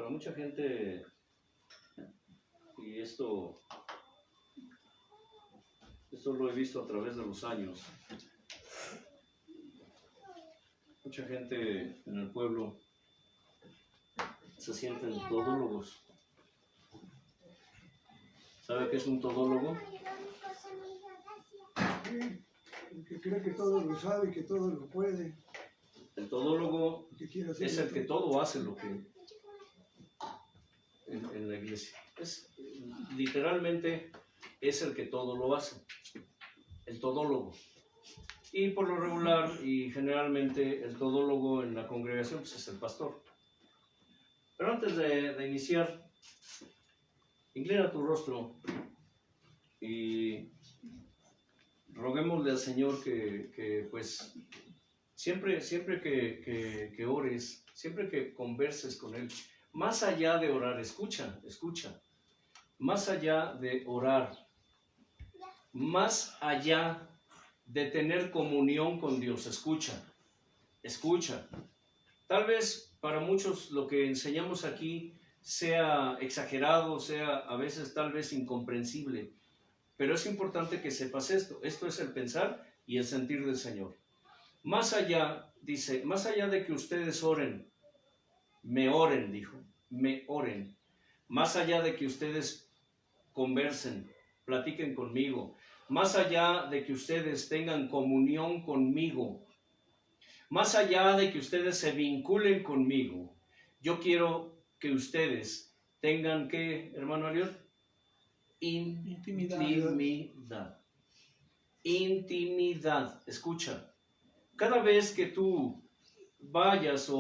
para mucha gente, y esto lo he visto a través de los años, mucha gente en el pueblo se sienten todólogos. ¿Sabe qué es un todólogo? Que cree que todo lo sabe, que todo lo puede. El todólogo es el que todo hace lo que en la iglesia. Literalmente es el que todo lo hace. El todólogo. Y por lo regular y generalmente el todólogo en la congregación pues, es el pastor. Pero antes de iniciar, inclina tu rostro y roguémosle al Señor que pues siempre que ores, siempre que converses con Él, más allá de orar, escucha, más allá de orar, más allá de tener comunión con Dios, escucha. Tal vez para muchos lo que enseñamos aquí sea exagerado, sea a veces tal vez incomprensible, pero es importante que sepas esto. Esto es el pensar y el sentir del Señor. Más allá, dice, más allá de que ustedes oren, me oren, dijo, me oren. Más allá de que ustedes conversen, platiquen conmigo, más allá de que ustedes tengan comunión conmigo, más allá de que ustedes se vinculen conmigo, yo quiero que ustedes tengan, ¿qué, hermano Ariel? Intimidad. Escucha, cada vez que tú vayas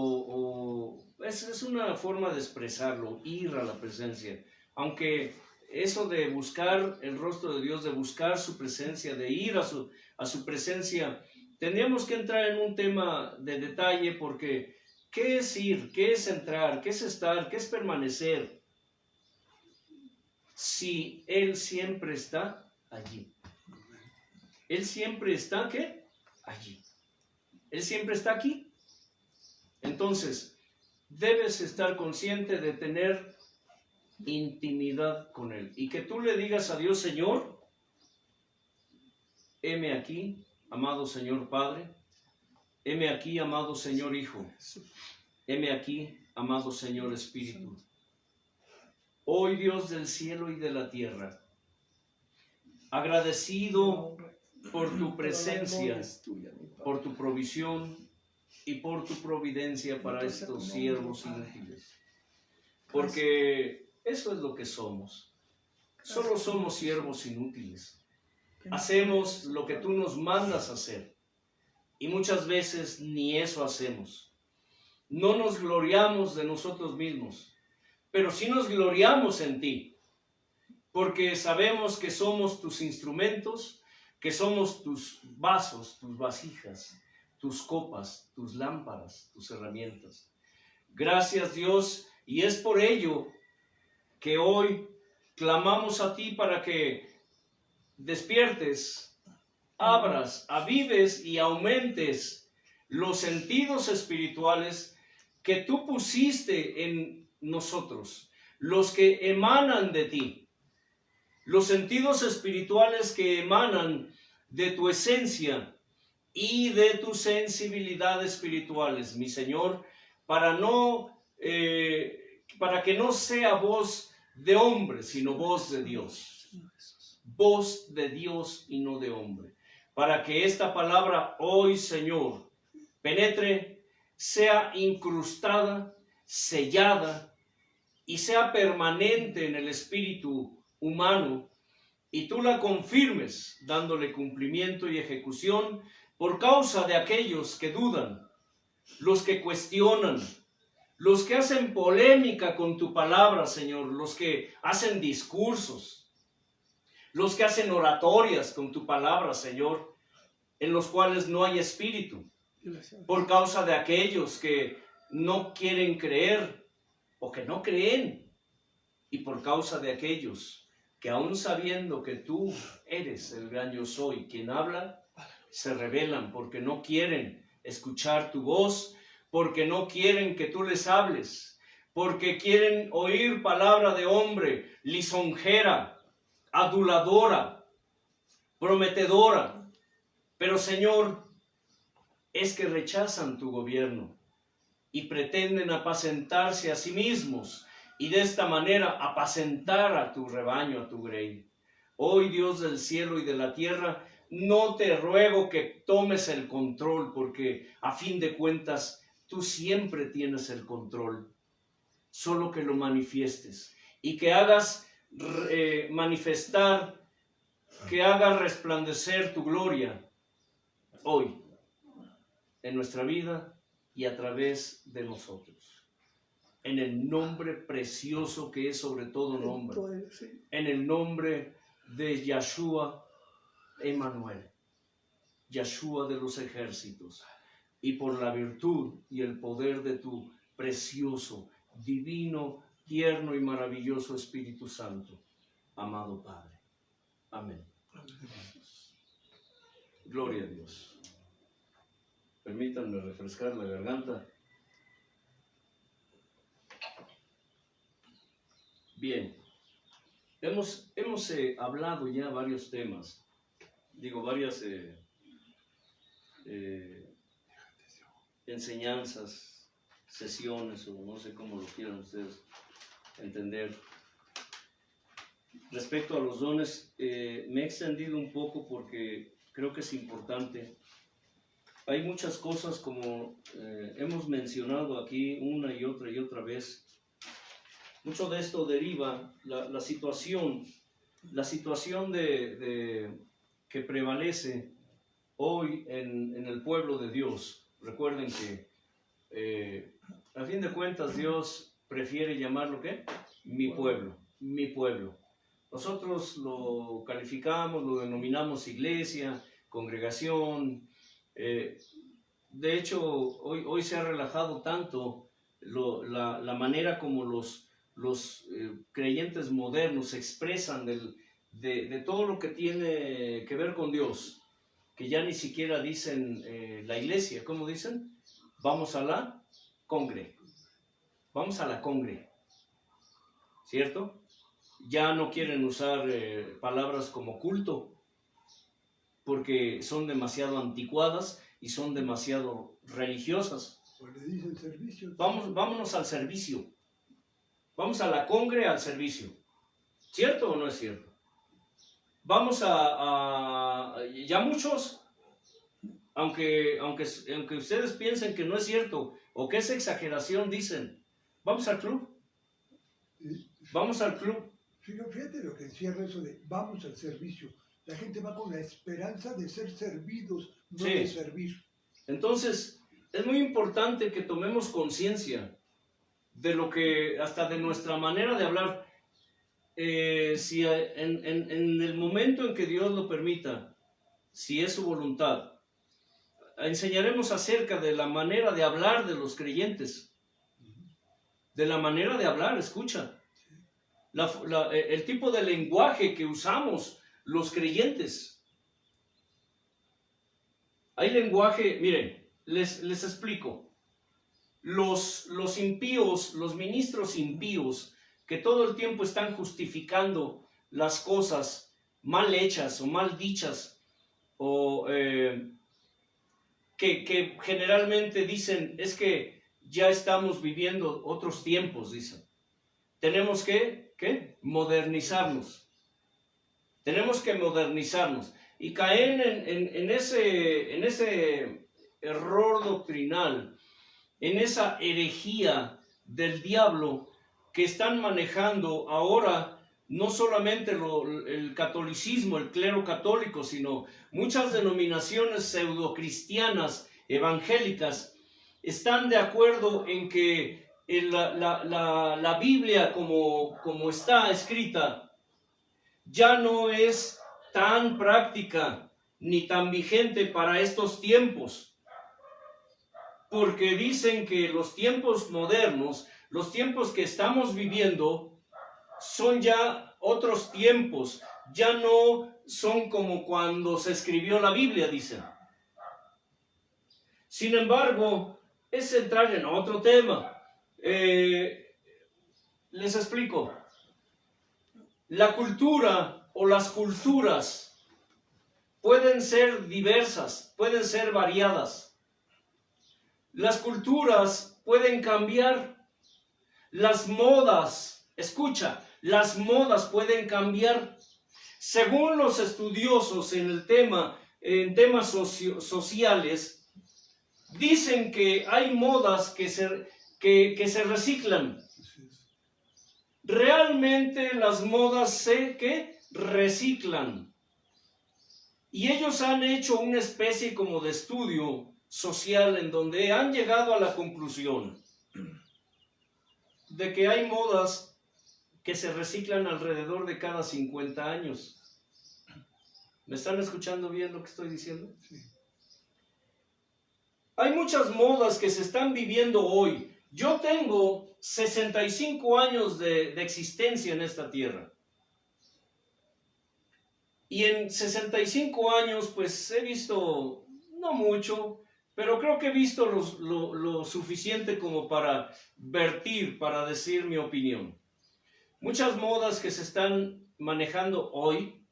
es una forma de expresarlo, ir a la presencia, aunque eso de buscar el rostro de Dios, de buscar su presencia, de ir a su presencia, tendríamos que entrar en un tema de detalle porque ¿qué es ir? ¿Qué es entrar? ¿Qué es estar? ¿Qué es permanecer? Si Él siempre está allí. Él siempre está, ¿qué? Allí. Él siempre está aquí. Entonces, debes estar consciente de tener intimidad con Él. Y que tú le digas a Dios, Señor, heme aquí, amado Señor Padre. Heme aquí, amado Señor Hijo. Heme aquí, amado Señor Espíritu. Hoy, Dios del cielo y de la tierra, agradecido por tu presencia, por tu provisión y por tu providencia para estos siervos inútiles. Porque eso es lo que somos. Solo somos siervos inútiles. Hacemos lo que tú nos mandas hacer. Y muchas veces ni eso hacemos. No nos gloriamos de nosotros mismos, pero sí nos gloriamos en ti. Porque sabemos que somos tus instrumentos, que somos tus vasos, tus vasijas, tus copas, tus lámparas, tus herramientas. Gracias, Dios, y es por ello que hoy clamamos a ti para que despiertes, abras, avives y aumentes los sentidos espirituales que tú pusiste en nosotros, los que emanan de ti. Los sentidos espirituales que emanan de tu esencia y de tu sensibilidad espirituales, mi Señor, para que no sea voz de hombre, sino voz de Dios. Voz de Dios y no de hombre. Para que esta palabra hoy, Señor, penetre, sea incrustada, sellada y sea permanente en el espíritu humano, y tú la confirmes dándole cumplimiento y ejecución por causa de aquellos que dudan, los que cuestionan, los que hacen polémica con tu palabra, Señor, los que hacen discursos, los que hacen oratorias con tu palabra, Señor, en los cuales no hay espíritu, por causa de aquellos que no quieren creer o que no creen, y por causa de aquellos que aún sabiendo que tú eres el gran yo soy, quien habla, se rebelan porque no quieren escuchar tu voz, porque no quieren que tú les hables, porque quieren oír palabra de hombre, lisonjera, aduladora, prometedora. Pero Señor, es que rechazan tu gobierno y pretenden apacentarse a sí mismos y de esta manera apacentar a tu rebaño, a tu grey. Hoy, Dios del cielo y de la tierra, no te ruego que tomes el control, porque a fin de cuentas tú siempre tienes el control. Solo que lo manifiestes y que hagas manifestar, que hagas resplandecer tu gloria hoy en nuestra vida y a través de nosotros. En el nombre precioso que es sobre todo nombre. En el nombre de Yahshua Emmanuel, Yahshua de los ejércitos, y por la virtud y el poder de tu precioso, divino, tierno y maravilloso Espíritu Santo, amado Padre. Amén. Gloria a Dios. Permítanme refrescar la garganta. Bien, hemos hablado ya varios temas, varias enseñanzas, sesiones, o no sé cómo lo quieran ustedes entender. Respecto a los dones, me he extendido un poco porque creo que es importante. Hay muchas cosas, como hemos mencionado aquí una y otra vez. Mucho de esto deriva la situación que prevalece hoy en el pueblo de Dios. Recuerden que a fin de cuentas Dios prefiere llamarlo ¿qué? Mi pueblo, mi pueblo. Nosotros lo calificamos, lo denominamos iglesia, congregación. De hecho, hoy se ha relajado tanto la manera como los creyentes modernos se expresan de todo lo que tiene que ver con Dios, que ya ni siquiera dicen la iglesia. ¿Cómo dicen? Vamos a la congre. Vamos a la congre. ¿Cierto? Ya no quieren usar palabras como culto, porque son demasiado anticuadas y son demasiado religiosas. Pues le dicen servicio. Vámonos al servicio. Vamos a la congre, al servicio. ¿Cierto o no es cierto? Vamos ya muchos, aunque ustedes piensen que no es cierto o que es exageración, dicen, vamos al club. Vamos al club. Fíjate lo que encierra eso de vamos al servicio. La gente va con la esperanza de ser servidos, no de servir. Entonces, es muy importante que tomemos conciencia de lo que, hasta de nuestra manera de hablar. Si en el momento en que Dios lo permita, si es su voluntad, enseñaremos acerca de la manera de hablar de los creyentes. De la manera de hablar, escucha. El tipo de lenguaje que usamos los creyentes. Hay lenguaje, miren, les explico. Los impíos, los ministros impíos, que todo el tiempo están justificando las cosas mal hechas o mal dichas, o que generalmente dicen, es que ya estamos viviendo otros tiempos, dicen. Tenemos que modernizarnos. Tenemos que modernizarnos. Y caen en ese error doctrinal, en esa herejía del diablo que están manejando ahora, no solamente el catolicismo, el clero católico, sino muchas denominaciones pseudocristianas, evangélicas, están de acuerdo en que la Biblia como está escrita ya no es tan práctica ni tan vigente para estos tiempos, porque dicen que los tiempos modernos, los tiempos que estamos viviendo, son ya otros tiempos, ya no son como cuando se escribió la Biblia, dicen. Sin embargo, es entrar en otro tema. Les explico. La cultura o las culturas pueden ser diversas, pueden ser variadas. Las culturas pueden cambiar. Las modas, escucha, las modas pueden cambiar. Según los estudiosos en temas sociales, dicen que hay modas que se reciclan. Realmente las modas que reciclan. Y ellos han hecho una especie como de estudio social en donde han llegado a la conclusión de que hay modas que se reciclan alrededor de cada 50 años. ¿Me están escuchando bien lo que estoy diciendo? Sí. Hay muchas modas que se están viviendo hoy. Yo tengo 65 años de existencia en esta tierra. Y en 65 años, pues he visto, no mucho, pero creo que he visto lo suficiente como para vertir, para decir mi opinión. Muchas modas que se están manejando hoy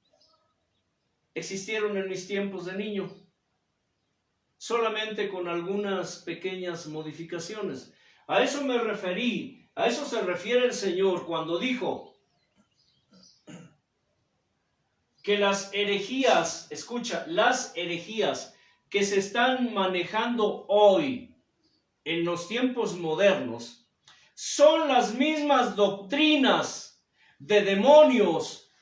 existieron en mis tiempos de niño, solamente con algunas pequeñas modificaciones. A eso me referí, a eso se refiere el Señor cuando dijo que las herejías, escucha, las herejías que se están manejando hoy en los tiempos modernos son las mismas doctrinas de demonios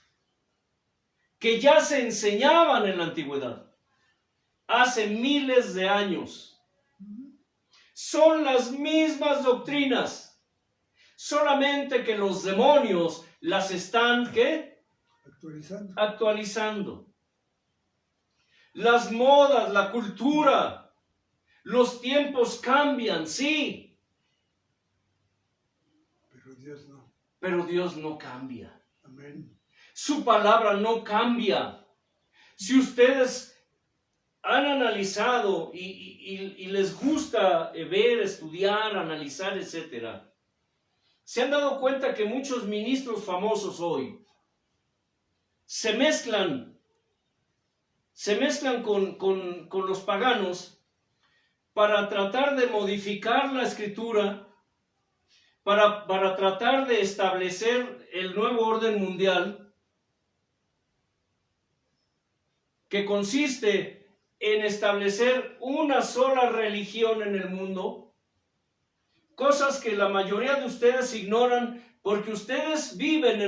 que ya se enseñaban en la antigüedad, hace miles de años. Son las mismas doctrinas, solamente que los demonios las están, ¿qué? Actualizando. Las modas, la cultura, los tiempos cambian, sí. Pero Dios no. Pero Dios no cambia. Amén. Su palabra no cambia. Si ustedes han analizado y les gusta ver, estudiar, analizar, etc., se han dado cuenta que muchos ministros famosos hoy se mezclan con los paganos para tratar de modificar la escritura, para tratar de establecer el nuevo orden mundial, que consiste en establecer una sola religión en el mundo, cosas que la mayoría de ustedes ignoran porque ustedes viven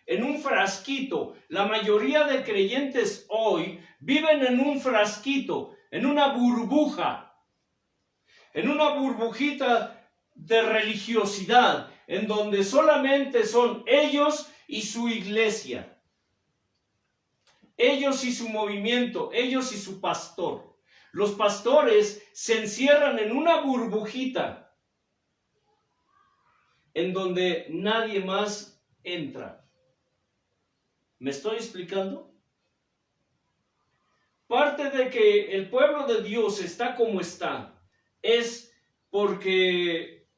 en un frasquito. La mayoría de creyentes hoy viven en un frasquito, en una burbuja, en una burbujita de religiosidad, en donde solamente son ellos y su iglesia, ellos y su movimiento, ellos y su pastor. Los pastores se encierran en una burbujita en donde nadie más entra. ¿Me estoy explicando? Parte de que el pueblo de Dios está como está es porque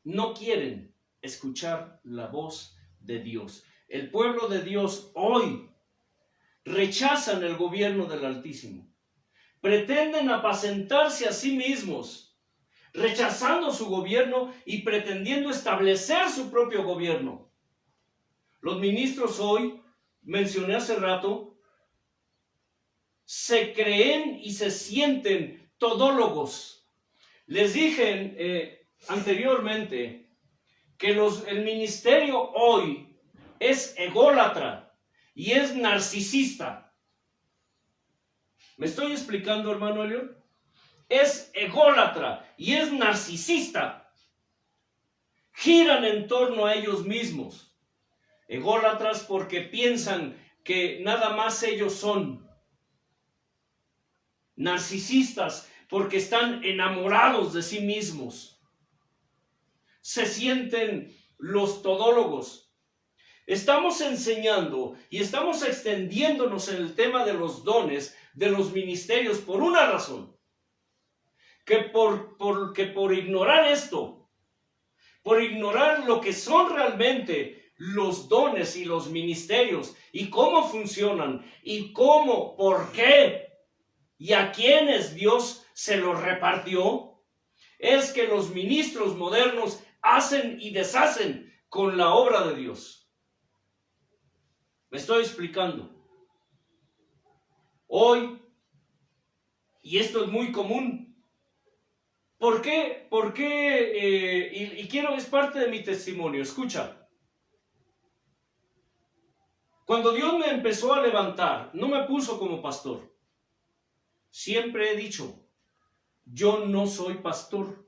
no quieren escuchar la voz de Dios. El pueblo de Dios hoy rechazan el gobierno del Altísimo. Pretenden apacentarse a sí mismos, rechazando su gobierno y pretendiendo establecer su propio gobierno. Los ministros hoy, mencioné hace rato, se creen y se sienten todólogos. Les dije anteriormente que el ministerio hoy es ególatra y es narcisista. ¿Me estoy explicando, hermano Elión? Es ególatra y es narcisista. Giran en torno a ellos mismos. Ególatras porque piensan que nada más ellos son. Narcisistas porque están enamorados de sí mismos. Se sienten los todólogos. Estamos enseñando y estamos extendiéndonos en el tema de los dones, de los ministerios, por una razón. Que por ignorar esto, por ignorar lo que son realmente los dones y los ministerios y cómo funcionan y cómo, por qué y a quiénes Dios se los repartió, es que los ministros modernos hacen y deshacen con la obra de Dios. ¿Me estoy explicando? Hoy, y esto es muy común, ¿por qué? Y quiero, es parte de mi testimonio, escucha. Cuando Dios me empezó a levantar, no me puso como pastor. Siempre he dicho, yo no soy pastor.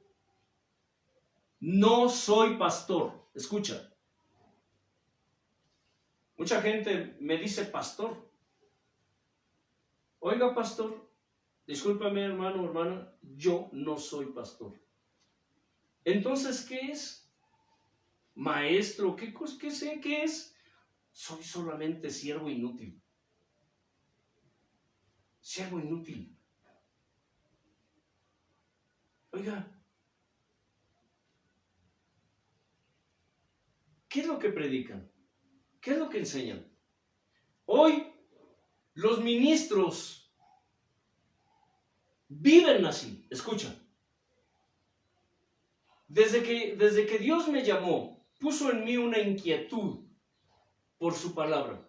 No soy pastor. Escucha. Mucha gente me dice pastor. Oiga, pastor, discúlpame, hermano, hermana, yo no soy pastor. Entonces, ¿qué es? Maestro, ¿qué sé qué es? Soy solamente siervo inútil. Siervo inútil. Oiga, ¿qué es lo que predican? ¿Qué es lo que enseñan? Hoy los ministros viven así. Escucha. Desde que Dios me llamó, puso en mí una inquietud por su palabra.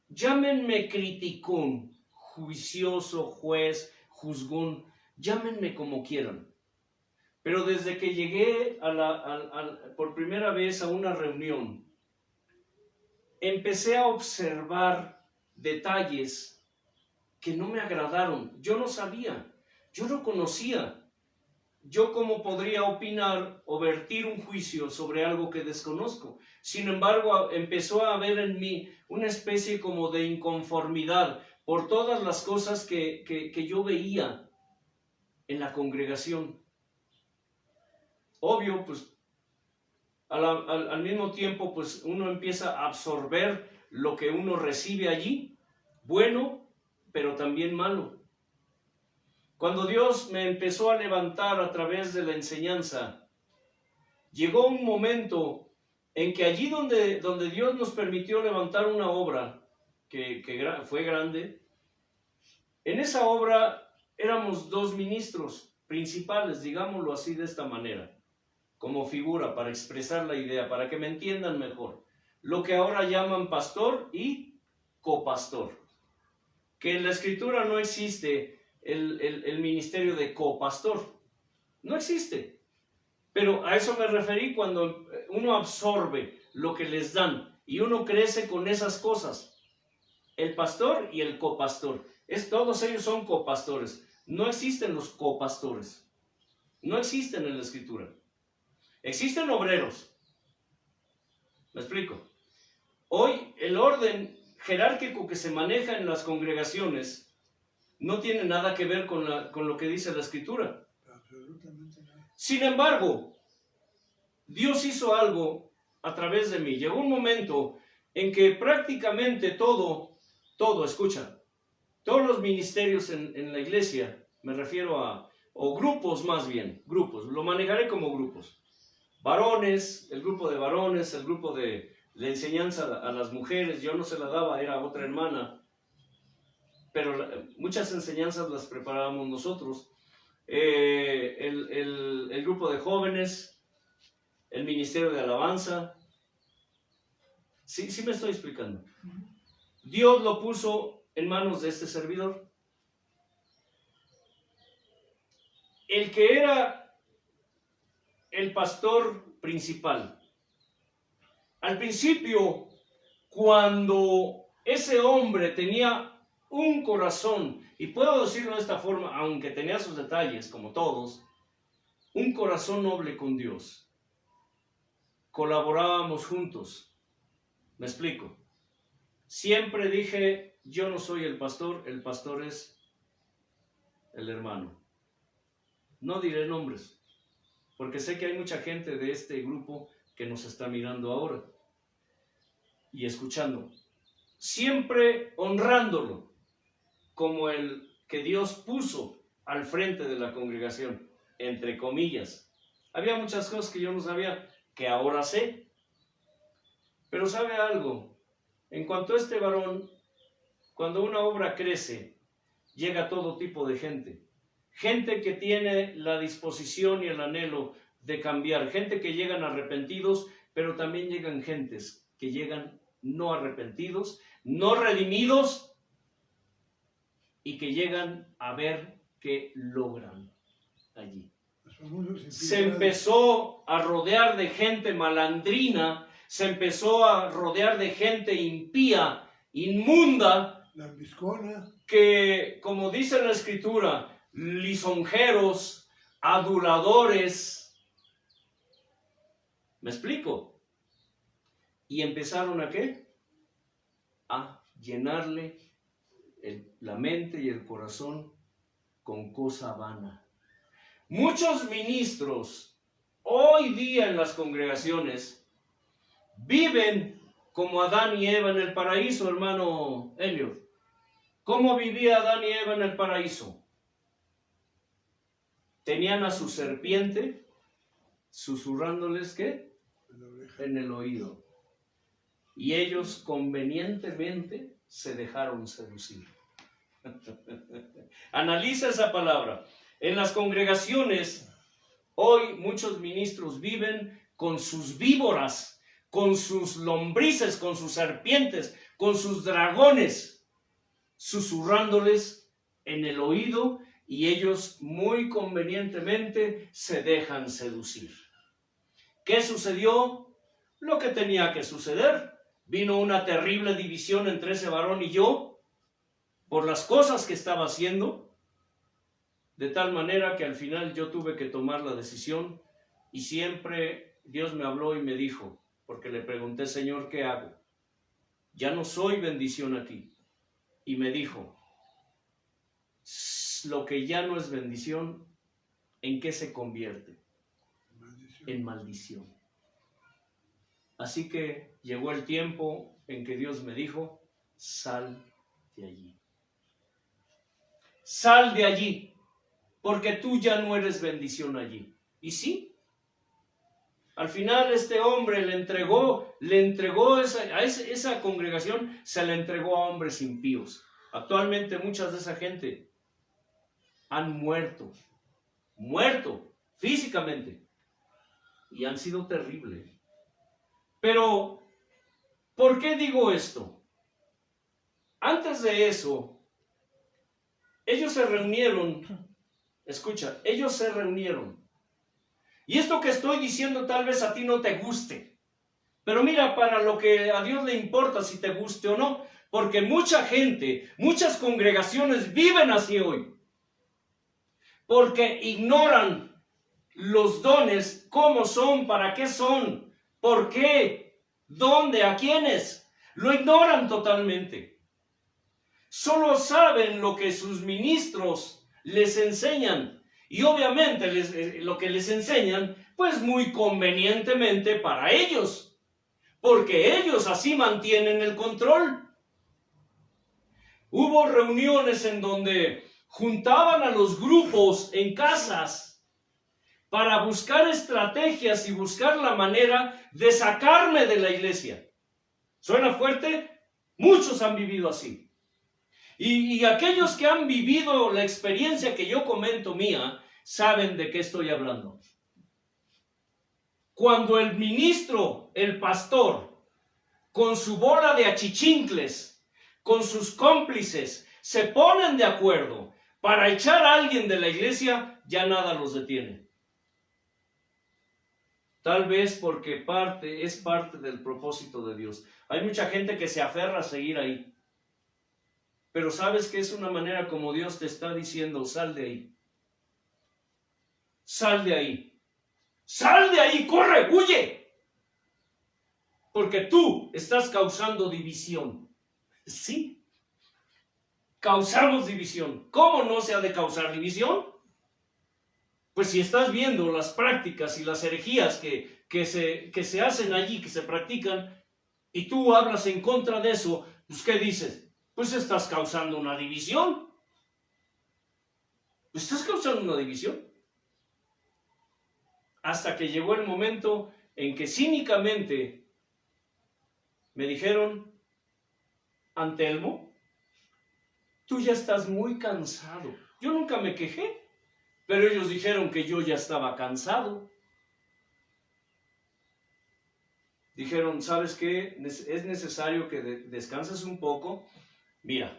Llámenme criticón, juicioso, juez, juzgón, llámenme como quieran. Pero desde que llegué por primera vez a una reunión, empecé a observar detalles que no me agradaron. Yo no sabía, yo no conocía. ¿Yo cómo podría opinar o vertir un juicio sobre algo que desconozco? Sin embargo, empezó a haber en mí una especie como de inconformidad por todas las cosas que yo veía en la congregación. Obvio, pues al mismo tiempo, pues uno empieza a absorber lo que uno recibe allí, bueno, pero también malo. Cuando Dios me empezó a levantar a través de la enseñanza, llegó un momento en que allí donde Dios nos permitió levantar una obra que fue grande, en esa obra éramos 2 ministros principales, digámoslo así de esta manera, como figura para expresar la idea, para que me entiendan mejor. Lo que ahora llaman pastor y copastor, que en la Escritura no existe el ministerio de copastor. No existe. Pero a eso me referí cuando uno absorbe lo que les dan y uno crece con esas cosas. El pastor y el copastor. Todos ellos son copastores. No existen los copastores. No existen en la Escritura. Existen obreros. ¿Me explico? Hoy el orden jerárquico que se maneja en las congregaciones no tiene nada que ver con lo que dice la Escritura. Absolutamente nada. Sin embargo, Dios hizo algo a través de mí. Llegó un momento en que prácticamente todo, escucha, todos los ministerios en la iglesia, me refiero o grupos más bien, grupos, lo manejaré como grupos. Varones, el grupo de varones, el grupo de la enseñanza a las mujeres, yo no se la daba, era otra hermana. Pero muchas enseñanzas las preparábamos nosotros. El grupo de jóvenes, el ministerio de alabanza. Sí me estoy explicando. Dios lo puso en manos de este servidor. El que era el pastor principal. Al principio, cuando ese hombre tenía un corazón, y puedo decirlo de esta forma, aunque tenía sus detalles, como todos, un corazón noble con Dios. Colaborábamos juntos. ¿Me explico? Siempre dije, yo no soy el pastor es el hermano. No diré nombres, porque sé que hay mucha gente de este grupo que nos está mirando ahora y escuchando. Siempre honrándolo como el que Dios puso al frente de la congregación, entre comillas, Había muchas cosas que yo no sabía, que ahora sé. Pero ¿sabe algo? En cuanto a este varón, cuando una obra crece, llega todo tipo de gente. Gente que tiene la disposición y el anhelo de cambiar. Gente que llegan arrepentidos, pero también llegan gentes que llegan no arrepentidos, no redimidos, y que llegan a ver qué logran allí. Se empezó a rodear de gente malandrina, se empezó a rodear de gente impía, inmunda, que, como dice la Escritura, lisonjeros, aduladores. ¿Me explico? Y empezaron ¿a qué? A llenarle la mente y el corazón con cosa vana. Muchos ministros hoy día en las congregaciones viven como Adán y Eva en el paraíso, hermano Elliot. ¿Cómo vivía Adán y Eva en el paraíso? Tenían a su serpiente susurrándoles ¿qué? En el oído. Y ellos convenientemente se dejaron seducir. Analiza esa palabra. En las congregaciones, hoy muchos ministros viven con sus víboras, con sus lombrices, con sus serpientes, con sus dragones, susurrándoles en el oído, y ellos muy convenientemente se dejan seducir. ¿Qué sucedió? Lo que tenía que suceder. Vino una terrible división entre ese varón y yo, por las cosas que estaba haciendo, de tal manera que al final yo tuve que tomar la decisión, y siempre Dios me habló y me dijo, porque le pregunté, Señor, ¿qué hago? Ya no soy bendición aquí. Y me dijo, lo que ya no es bendición, ¿en qué se convierte? En maldición. Así que llegó el tiempo en que Dios me dijo, sal de allí. Sal de allí, porque tú ya no eres bendición allí. Y sí, al final este hombre le entregó esa congregación, se le entregó a hombres impíos. Actualmente muchas de esa gente han muerto físicamente, y han sido terribles. Pero, ¿por qué digo esto? Antes de eso, ellos se reunieron, escucha, ellos se reunieron. Y esto que estoy diciendo tal vez a ti no te guste, pero mira, para lo que a Dios le importa si te guste o no, porque mucha gente, muchas congregaciones viven así hoy, porque ignoran los dones, cómo son, para qué son, por qué, dónde, a quiénes, lo ignoran totalmente. Solo saben lo que sus ministros les enseñan, y obviamente lo que les enseñan, pues muy convenientemente para ellos, porque ellos así mantienen el control. Hubo reuniones en donde juntaban a los grupos en casas para buscar estrategias y buscar la manera de sacarme de la iglesia. ¿Suena fuerte? Muchos han vivido así. Y aquellos que han vivido la experiencia que yo comento mía, saben de qué estoy hablando. Cuando el ministro, el pastor, con su bola de achichincles, con sus cómplices, se ponen de acuerdo para echar a alguien de la iglesia, ya nada los detiene. Tal vez porque es parte del propósito de Dios. Hay mucha gente que se aferra a seguir ahí. Pero sabes que es una manera como Dios te está diciendo, sal de ahí. Sal de ahí. Sal de ahí, corre, huye. Porque tú estás causando división. Sí. Causamos división. ¿Cómo no se ha de causar división? Pues si estás viendo las prácticas y las herejías que se hacen allí, que se practican, y tú hablas en contra de eso, pues ¿qué dices? Pues estás causando una división. Estás causando una división. hasta que llegó el momento en que cínicamente me dijeron, Antelmo, tú ya estás muy cansado. Yo nunca me quejé, pero ellos dijeron que yo ya estaba cansado. Dijeron, ¿sabes qué? Es necesario que descanses un poco. Mira,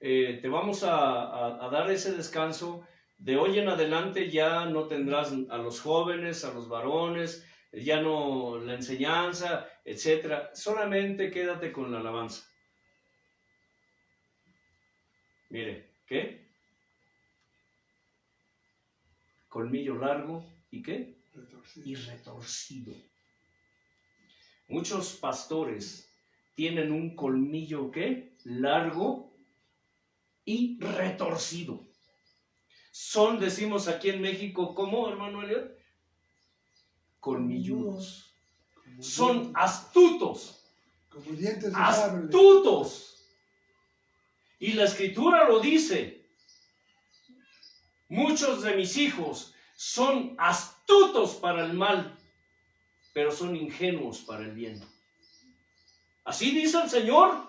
te vamos a dar ese descanso. De hoy en adelante ya no tendrás a los jóvenes, a los varones, ya no la enseñanza, etcétera. Solamente quédate con la alabanza. Mire, ¿qué? Colmillo largo y ¿qué? Retorcido. Y retorcido. Muchos pastores tienen un colmillo ¿qué? Largo y retorcido. Son, decimos aquí en México, ¿cómo, hermano Eliot? Colmilludos. Son astutos. Como dientes de sable. Astutos. Y la Escritura lo dice. Muchos de mis hijos son astutos para el mal, pero son ingenuos para el bien. ¿Así dice el Señor?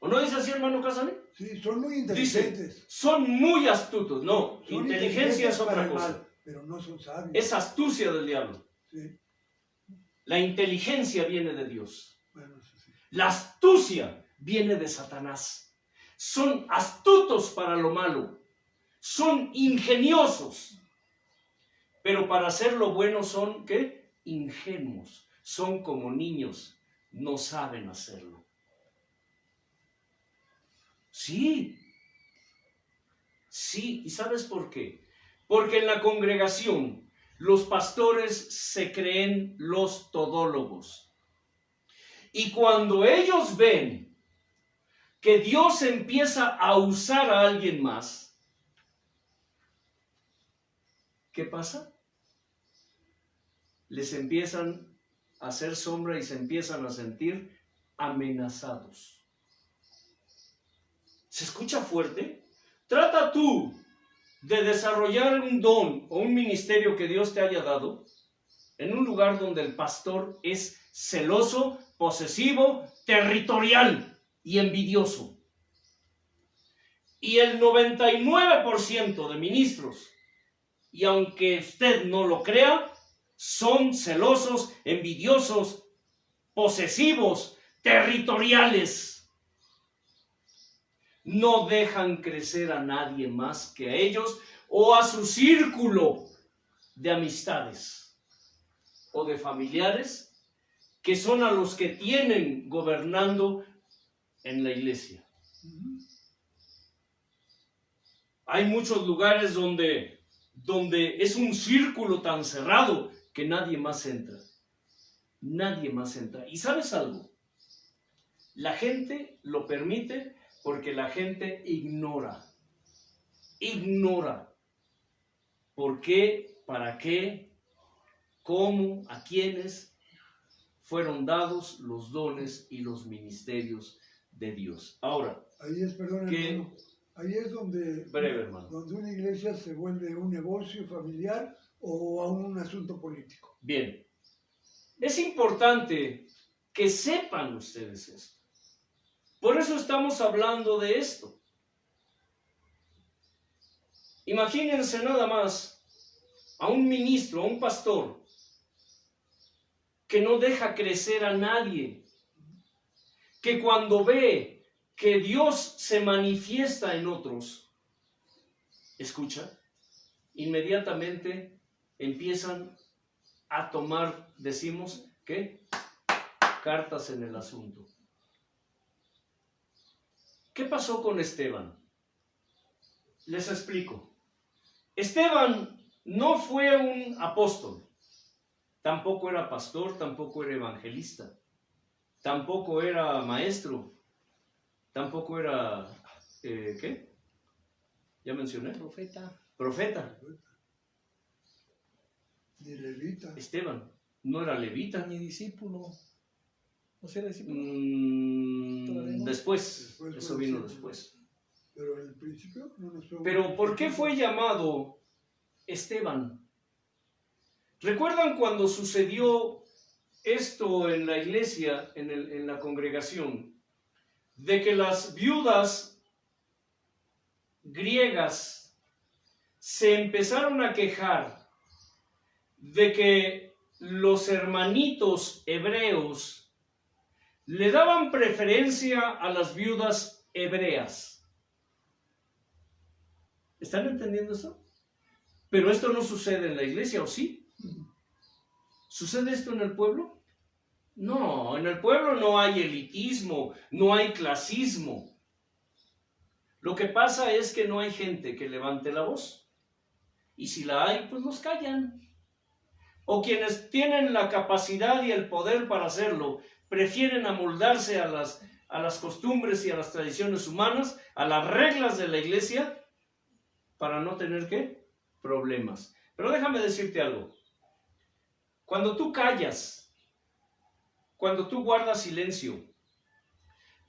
¿O no dice así, hermano Casane? Sí, son muy inteligentes. Dice, son muy astutos. No, Son inteligencia es otra para el cosa. mal, pero no son sabios. Es astucia del diablo. Sí. La inteligencia viene de Dios. Bueno, eso sí. La astucia viene de Satanás. Son astutos para lo malo. Son ingeniosos. Pero para hacer lo bueno son, ¿qué? Ingenuos. Son como niños. No saben hacerlo. Sí. Sí. ¿Y sabes por qué? Porque en la congregación los pastores se creen los todólogos. Y cuando ellos ven que Dios empieza a usar a alguien más, ¿qué pasa? Les empiezan a hacer sombra y se empiezan a sentir amenazados. ¿Se escucha fuerte? Trata tú de desarrollar un don o un ministerio que Dios te haya dado en un lugar donde el pastor es celoso, posesivo, territorial y envidioso. Y el 99% de ministros, y aunque usted no lo crea, son celosos, envidiosos, posesivos, territoriales. No dejan crecer a nadie más que a ellos o a su círculo de amistades o de familiares que son a los que tienen gobernando en la iglesia. Hay muchos lugares donde es un círculo tan cerrado que nadie más entra. Nadie más entra. ¿Y sabes algo? La gente lo permite porque la gente ignora. Ignora. ¿Por qué? ¿Para qué? ¿Cómo? ¿A quiénes fueron dados los dones y los ministerios de Dios? Ahora, ahí es, perdón, hermano, ahí es donde, breve, hermano, donde una iglesia se vuelve un negocio familiar o a un asunto político. Bien, es importante que sepan ustedes esto. Por eso estamos hablando de esto. Imagínense nada más a un ministro, a un pastor, que no deja crecer a nadie, que cuando ve que Dios se manifiesta en otros, escucha, inmediatamente empiezan a tomar, decimos, ¿qué? Cartas en el asunto. ¿Qué pasó con Esteban? Les explico. Esteban no fue un apóstol, tampoco era pastor, tampoco era evangelista, tampoco era maestro, tampoco era, ¿qué? ¿Ya mencioné? Profeta. Ni levita. Esteban no era levita. Ni discípulo. ¿No era discípulo? Después, Después eso fue vino discípulo. después. Pero en el principio no nos fue. Pero ¿por qué fue llamado Esteban? ¿Recuerdan cuando sucedió esto en la iglesia, en la congregación, de que las viudas griegas se empezaron a quejar de que los hermanitos hebreos le daban preferencia a las viudas hebreas? ¿Están entendiendo esto? Pero esto no sucede en la iglesia, ¿o sí? ¿Sucede esto en el pueblo? No, en el pueblo no hay elitismo, no hay clasismo. Lo que pasa es que no hay gente que levante la voz. Y si la hay, pues los callan. O quienes tienen la capacidad y el poder para hacerlo, prefieren amoldarse a las costumbres y a las tradiciones humanas, a las reglas de la iglesia, para no tener, ¿qué? Problemas. Pero déjame decirte algo. Cuando tú callas, cuando tú guardas silencio,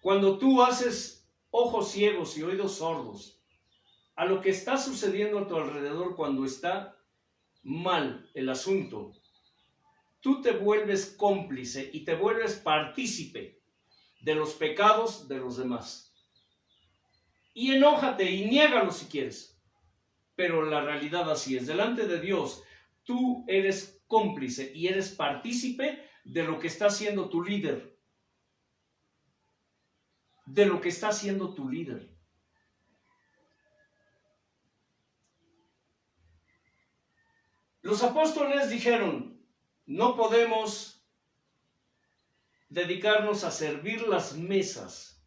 cuando tú haces ojos ciegos y oídos sordos a lo que está sucediendo a tu alrededor cuando está mal el asunto, tú te vuelves cómplice y te vuelves partícipe de los pecados de los demás. Y enójate y niégalo si quieres. Pero la realidad así es. Delante de Dios, tú eres cómplice y eres partícipe de lo que está haciendo tu líder. De lo que está haciendo tu líder. Los apóstoles dijeron, no podemos dedicarnos a servir las mesas.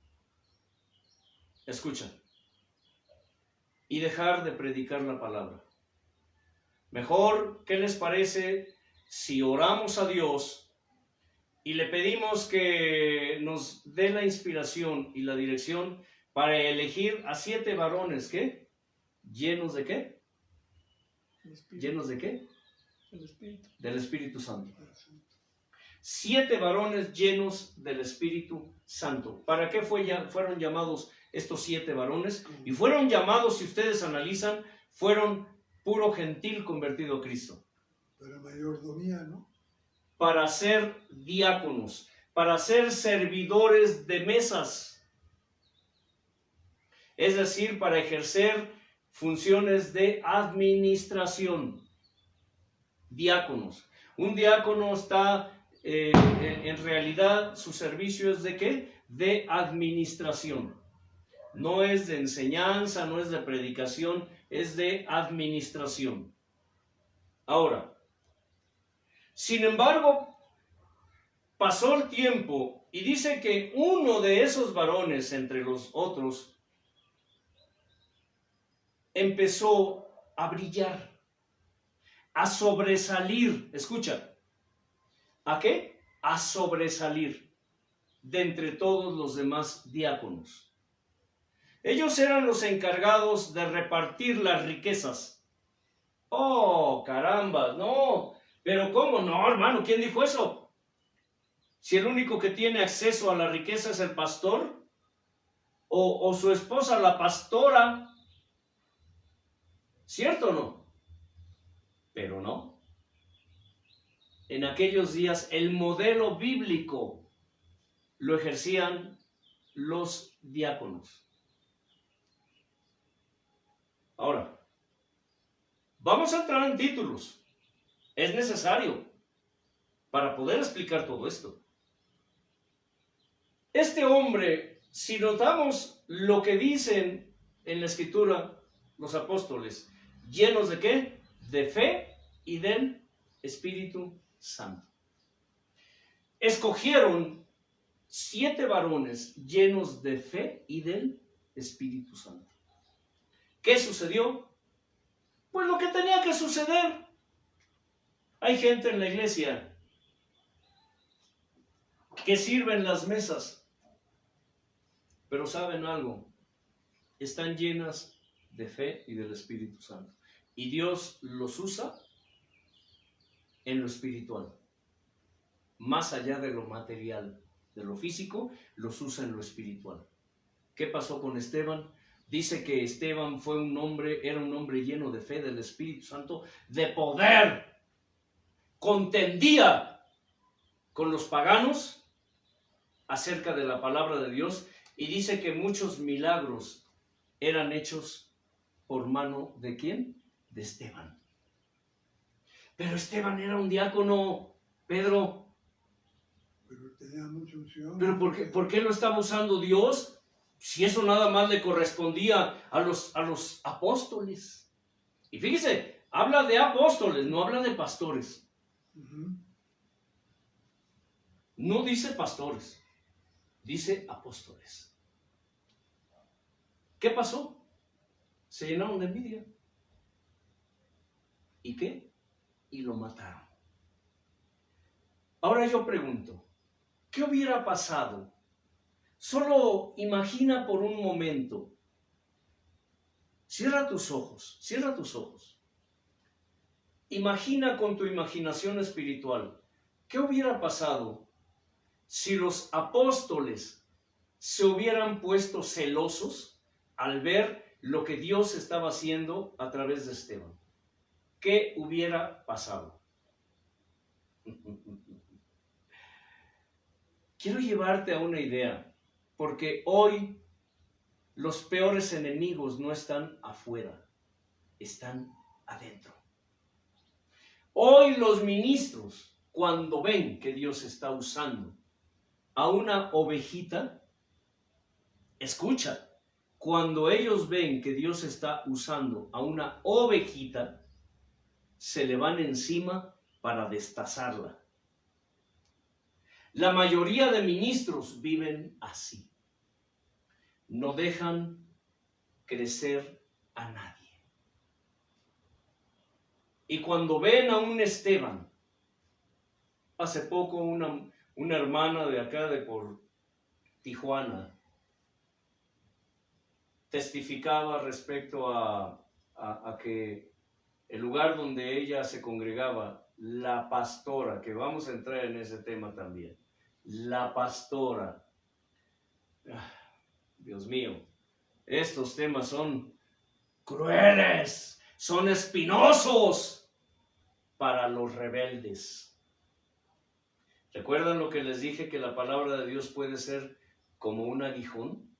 Escucha. Y dejar de predicar la palabra. Mejor, ¿qué les parece si oramos a Dios y le pedimos que nos dé la inspiración y la dirección para elegir a 7 varones, ¿qué? ¿Llenos de qué? ¿Llenos de qué? El Espíritu. Del Espíritu Santo. 7 varones llenos del Espíritu Santo. ¿Para qué fueron llamados estos 7 varones? Y fueron llamados, si ustedes analizan, fueron puro gentil convertido a Cristo. Para mayordomía, ¿no? Para ser diáconos, para ser servidores de mesas. Es decir, para ejercer funciones de administración. Diáconos. Un diácono está, en realidad, su servicio es de ¿qué? De administración. No es de enseñanza, no es de predicación, es de administración. Ahora, sin embargo, pasó el tiempo y dice que uno de esos varones entre los otros empezó a brillar, a sobresalir. Escucha, ¿a qué? A sobresalir de entre todos los demás diáconos. Ellos eran los encargados de repartir las riquezas. Oh, caramba, no. Pero ¿cómo? No, hermano, ¿quién dijo eso? Si el único que tiene acceso a la riqueza es el pastor o su esposa, la pastora. ¿Cierto o no? Pero no. En aquellos días el modelo bíblico lo ejercían los diáconos. Ahora, vamos a entrar en títulos. Es necesario para poder explicar todo esto. Este hombre, si notamos lo que dicen en la Escritura los apóstoles, ¿llenos de qué? De fe y del Espíritu Santo. Escogieron 7 varones llenos de fe y del Espíritu Santo. ¿Qué sucedió? Pues lo que tenía que suceder. Hay gente en la iglesia que sirve en las mesas, pero ¿saben algo? Están llenas de fe y del Espíritu Santo. Y Dios los usa en lo espiritual. Más allá de lo material, de lo físico, los usa en lo espiritual. ¿Qué pasó con Esteban? Dice que Esteban era un hombre lleno de fe, del Espíritu Santo, de poder. contendía con los paganos acerca de la palabra de Dios, y dice que muchos milagros eran hechos por mano ¿de quién? De Esteban. Pero Esteban era un diácono, Pedro. Pero tenía mucha unción. ¿Pero por qué lo estaba usando Dios? Si eso nada más le correspondía a los apóstoles. Y fíjese, habla de apóstoles, no habla de pastores. Uh-huh. No dice pastores, dice apóstoles. ¿Qué pasó? Se llenaron de envidia. ¿Y qué? Y lo mataron. Ahora yo pregunto, ¿qué hubiera pasado? Solo imagina por un momento. Cierra tus ojos, cierra tus ojos. Imagina con tu imaginación espiritual, ¿qué hubiera pasado si los apóstoles se hubieran puesto celosos al ver lo que Dios estaba haciendo a través de Esteban? ¿Qué hubiera pasado? Quiero llevarte a una idea, porque hoy los peores enemigos no están afuera, están adentro. Hoy los ministros, cuando ven que Dios está usando a una ovejita, escucha, cuando ellos ven que Dios está usando a una ovejita, se le van encima para destazarla. La mayoría de ministros viven así. No dejan crecer a nadie. Y cuando ven a un Esteban, hace poco una hermana de acá de por Tijuana testificaba respecto a que el lugar donde ella se congregaba, la pastora, que vamos a entrar en ese tema también, la pastora, Dios mío, estos temas son crueles, son espinosos para los rebeldes. ¿Recuerdan lo que les dije, que la palabra de Dios puede ser como un aguijón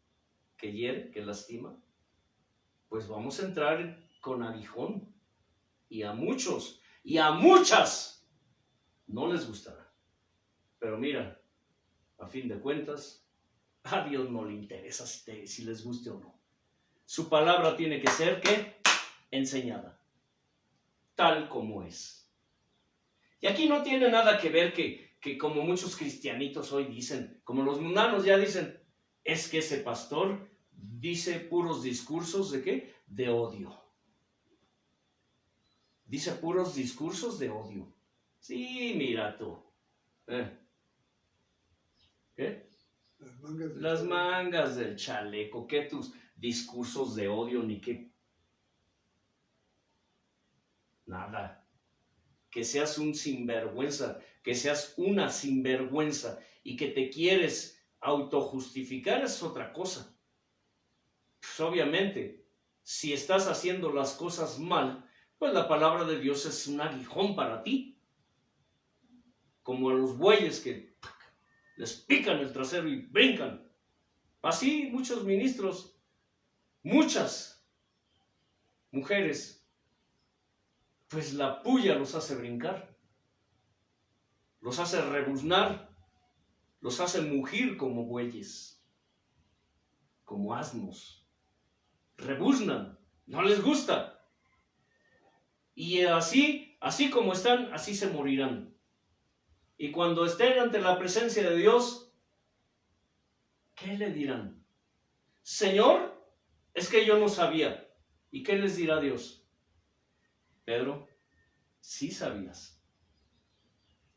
que hiere, que lastima? Pues vamos a entrar con aguijón, y a muchos y a muchas no les gustará. Pero mira, a fin de cuentas, a Dios no le interesa si les guste o no. Su palabra tiene que ser, ¿qué? Enseñada, tal como es. Y aquí no tiene nada que ver que como muchos cristianitos hoy dicen, como los mundanos ya dicen, es que ese pastor dice puros discursos ¿de qué? De odio. Dice puros discursos de odio. Sí, mira tú. ¿Qué? Las mangas del chaleco. ¿Qué tus discursos de odio ni qué? Nada. Que seas un sinvergüenza, que seas una sinvergüenza y que te quieres autojustificar es otra cosa. Pues obviamente, si estás haciendo las cosas mal, pues la palabra de Dios es un aguijón para ti. Como a los bueyes que les pican el trasero y brincan. Así muchos ministros, muchas mujeres, pues la puya los hace brincar, los hace rebuznar, los hace mugir como bueyes, como asnos. Rebuznan, no les gusta. Y así como están, así se morirán. Y cuando estén ante la presencia de Dios, ¿qué le dirán? Señor, es que yo no sabía. ¿Y qué les dirá Dios? Pedro, sí sabías.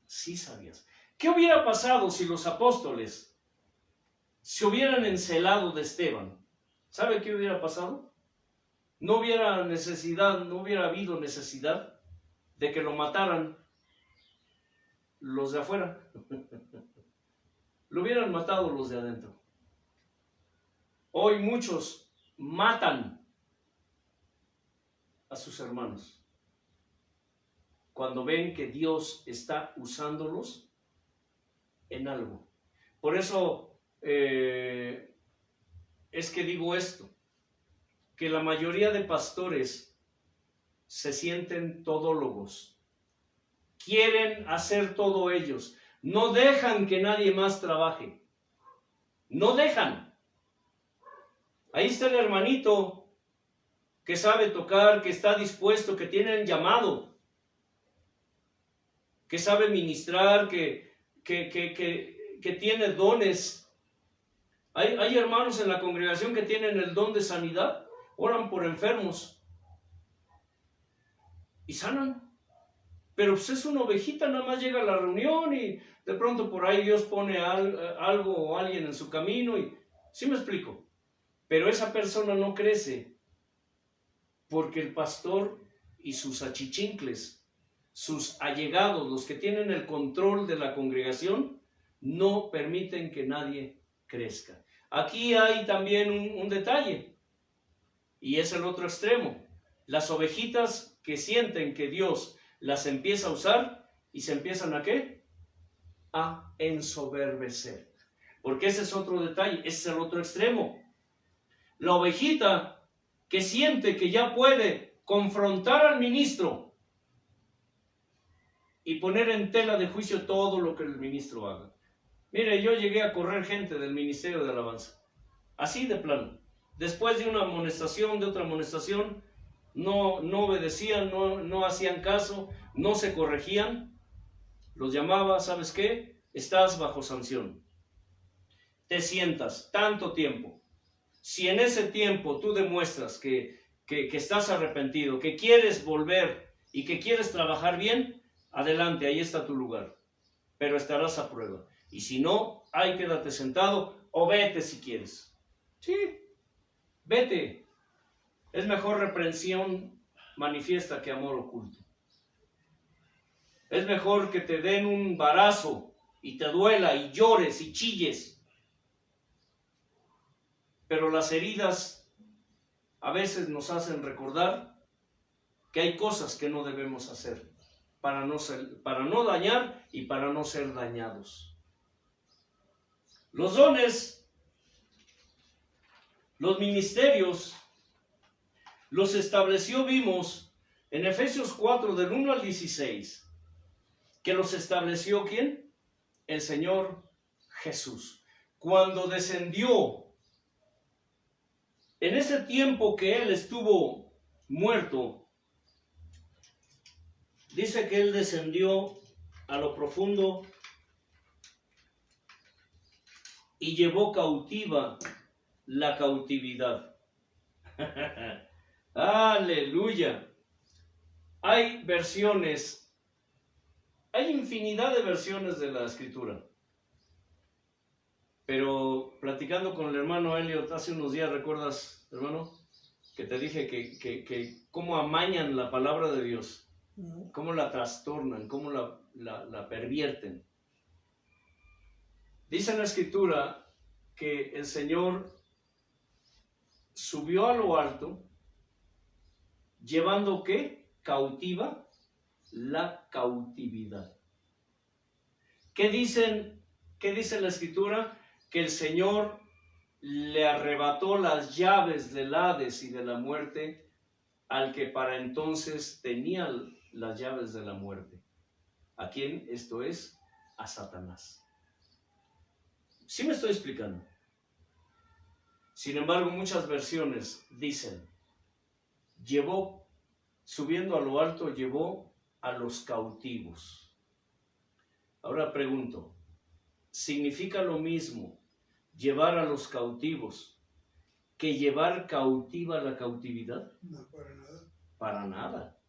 Sí sabías. ¿Qué hubiera pasado si los apóstoles se hubieran encelado de Esteban? ¿Sabe qué hubiera pasado? No hubiera habido necesidad de que lo mataran los de afuera. Lo hubieran matado los de adentro. Hoy muchos matan a sus hermanos. cuando ven que Dios está usándolos en algo. Por eso es que digo esto, que la mayoría de pastores se sienten todólogos, quieren hacer todo ellos, no dejan que nadie más trabaje, no dejan. Ahí está el hermanito que sabe tocar, que está dispuesto, que tiene el llamado, que sabe ministrar, que tiene dones. Hay hermanos en la congregación que tienen el don de sanidad, oran por enfermos y sanan. Pero pues es una ovejita, nada más llega a la reunión y de pronto por ahí Dios pone algo o alguien en su camino. Y ¿sí me explico? Pero esa persona no crece porque el pastor y sus achichincles, sus allegados, los que tienen el control de la congregación, no permiten que nadie crezca. Aquí hay también un detalle, y es el otro extremo. Las ovejitas que sienten que Dios las empieza a usar y se empiezan ¿a qué? A ensoberbecer. Porque ese es otro detalle, ese es el otro extremo. La ovejita que siente que ya puede confrontar al ministro y poner en tela de juicio todo lo que el ministro haga. Mire, yo llegué a correr gente del Ministerio de Alabanza, así de plano. Después de una amonestación, de otra amonestación, no obedecían, no hacían caso, no se corregían. Los llamaba, ¿sabes qué? Estás bajo sanción. Te sientas tanto tiempo. Si en ese tiempo tú demuestras que estás arrepentido, que quieres volver y que quieres trabajar bien, adelante, ahí está tu lugar. Pero estarás a prueba. Y si no, ahí quédate sentado o vete si quieres. Sí, vete. Es mejor reprensión manifiesta que amor oculto. Es mejor que te den un barazo y te duela y llores y chilles. Pero las heridas a veces nos hacen recordar que hay cosas que no debemos hacer para no dañar y para no ser dañados. Los dones, los ministerios, los estableció, vimos en Efesios 4 del 1 al 16, que los estableció ¿quién? El Señor Jesús. Cuando descendió, en ese tiempo que Él estuvo muerto, dice que Él descendió a lo profundo y llevó cautiva la cautividad. Aleluya. Hay versiones, hay infinidad de versiones de la Escritura. Pero platicando con el hermano Elliot hace unos días, ¿recuerdas, hermano? Que te dije que cómo amañan la palabra de Dios, cómo la trastornan, cómo la pervierten. Dice en la Escritura que el Señor subió a lo alto, llevando ¿qué? Cautiva la cautividad. ¿Qué dice la Escritura? Que el Señor le arrebató las llaves del Hades y de la muerte al que para entonces tenía las llaves de la muerte. ¿A quién? Esto es, a Satanás. ¿Sí me estoy explicando? Sin embargo, muchas versiones dicen, subiendo a lo alto, llevó a los cautivos. Ahora pregunto, ¿significa lo mismo llevar a los cautivos que llevar cautiva la cautividad? No, para nada. Para nada.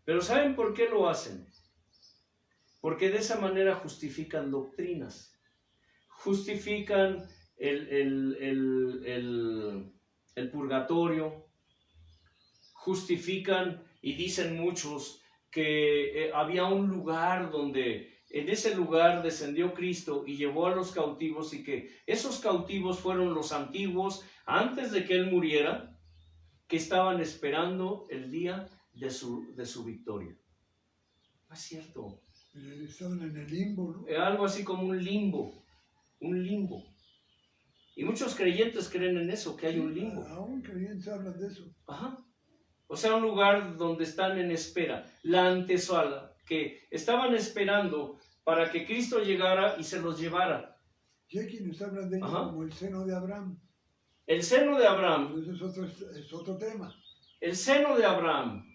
Pero ¿saben por qué lo hacen? Porque de esa manera justifican doctrinas, justifican el purgatorio, justifican y dicen muchos que había un lugar donde en ese lugar descendió Cristo y llevó a los cautivos y que esos cautivos fueron los antiguos antes de que Él muriera, que estaban esperando el día de su victoria. No es cierto. Estaban en el limbo, ¿no? Algo así como un limbo. Un limbo. Y muchos creyentes creen en eso, que hay un limbo. Aún creyentes hablan de eso. Ajá. O sea, un lugar donde están en espera. La antesala, que estaban esperando para que Cristo llegara y se los llevara. Y hay quienes hablan de ello Ajá. como el seno de Abraham. El seno de Abraham. Pero eso es otro tema. El seno de Abraham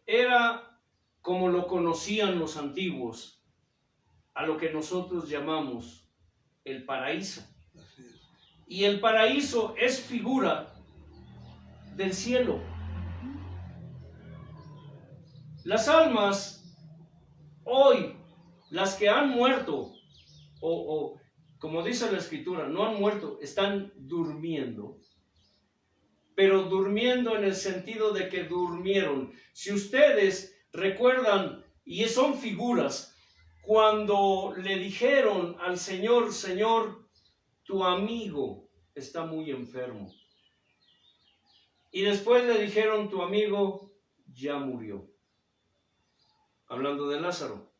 era como lo conocían los antiguos, a lo que nosotros llamamos el paraíso. Así es. Y el paraíso es figura del cielo. Las almas hoy, las que han muerto, o como dice la Escritura, no han muerto, están durmiendo. Pero durmiendo en el sentido de que durmieron. Si ustedes recuerdan, y son figuras, cuando le dijeron al Señor, Señor, tu amigo está muy enfermo. Y después le dijeron, tu amigo ya murió. Hablando de Lázaro.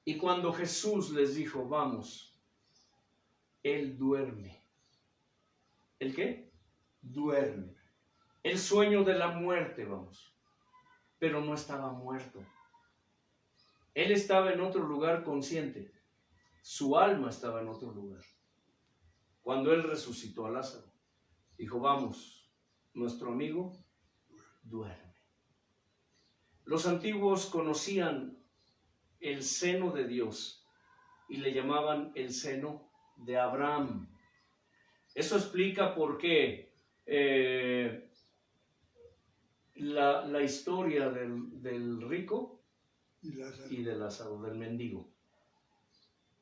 Y cuando Jesús les dijo, vamos, él duerme. ¿El qué? Duerme. El sueño de la muerte, vamos. Pero no estaba muerto. Él estaba en otro lugar consciente. Su alma estaba en otro lugar. Cuando él resucitó a Lázaro, dijo, vamos, nuestro amigo duerme. Los antiguos conocían el seno de Dios y le llamaban el seno de Abraham. Eso explica por qué la historia del rico y de Lázaro, del mendigo.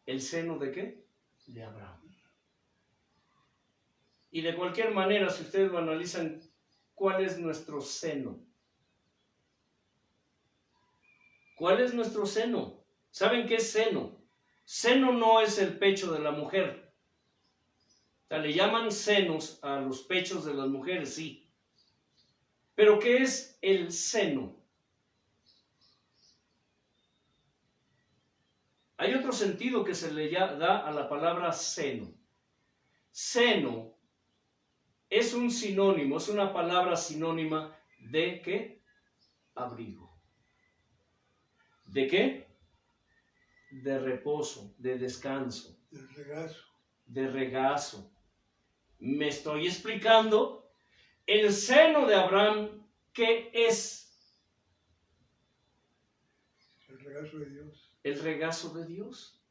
¿El seno de qué? De Abraham. Y de cualquier manera, si ustedes lo analizan, ¿cuál es nuestro seno? ¿Cuál es nuestro seno? ¿Saben qué es seno? Seno no es el pecho de la mujer. O sea, le llaman senos a los pechos de las mujeres, sí. Pero ¿qué es el seno? Hay otro sentido que se le da a la palabra seno. Seno es un sinónimo, es una palabra sinónima de ¿qué? Abrigo. ¿De qué? De reposo, de descanso. Del regazo. De regazo. Me estoy explicando. El seno de Abraham, ¿qué es? El regazo de Dios. El regazo de Dios.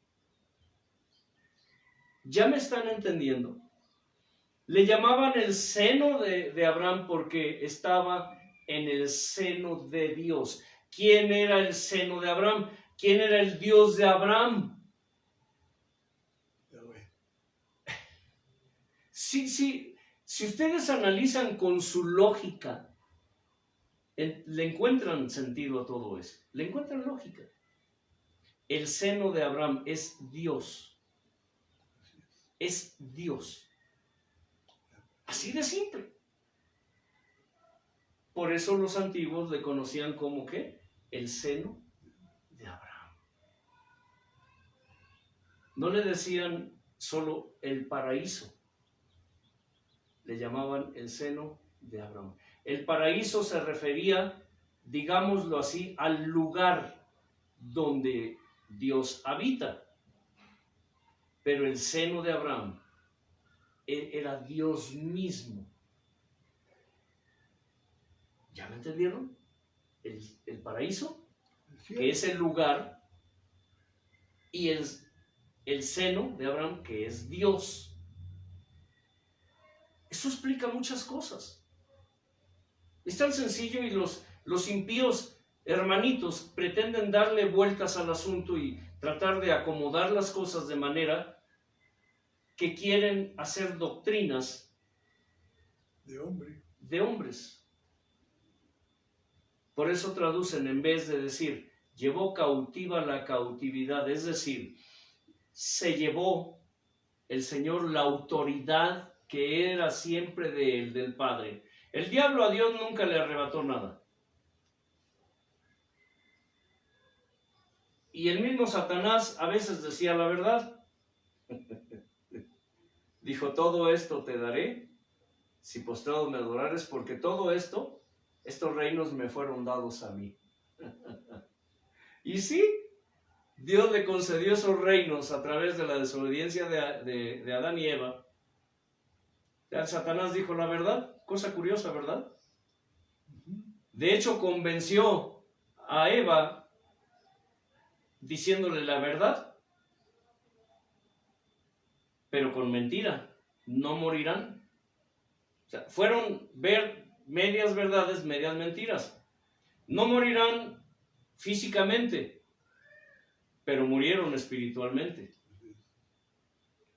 ¿Ya me están entendiendo? Le llamaban el seno de Abraham porque estaba en el seno de Dios. ¿Quién era el seno de Abraham? ¿Quién era el Dios de Abraham? Sí. Si ustedes analizan con su lógica, le encuentran sentido a todo eso. Le encuentran lógica. El seno de Abraham es Dios. Es Dios. Así de simple. Por eso los antiguos le conocían como ¿qué? El seno de Abraham. No le decían solo el paraíso. Le llamaban el seno de Abraham. El paraíso se refería, digámoslo así, al lugar donde Dios habita. Pero el seno de Abraham era Dios mismo. ¿Ya me entendieron? El paraíso, que es el lugar, y el seno de Abraham, que es Dios. Eso explica muchas cosas. Es tan sencillo y los impíos hermanitos pretenden darle vueltas al asunto y tratar de acomodar las cosas de manera que quieren hacer doctrinas de hombres. Por eso traducen, en vez de decir, llevó cautiva la cautividad, es decir, se llevó el Señor la autoridad que era siempre de él, del Padre. El diablo a Dios nunca le arrebató nada. Y el mismo Satanás a veces decía la verdad. Dijo, todo esto te daré si postrado me adorares, porque todo esto, estos reinos me fueron dados a mí. Y sí, Dios le concedió esos reinos a través de la desobediencia de Adán y Eva. El Satanás dijo la verdad, cosa curiosa, ¿verdad? De hecho, convenció a Eva diciéndole la verdad, pero con mentira, no morirán. O sea, fueron ver medias verdades, medias mentiras. No morirán físicamente, pero murieron espiritualmente.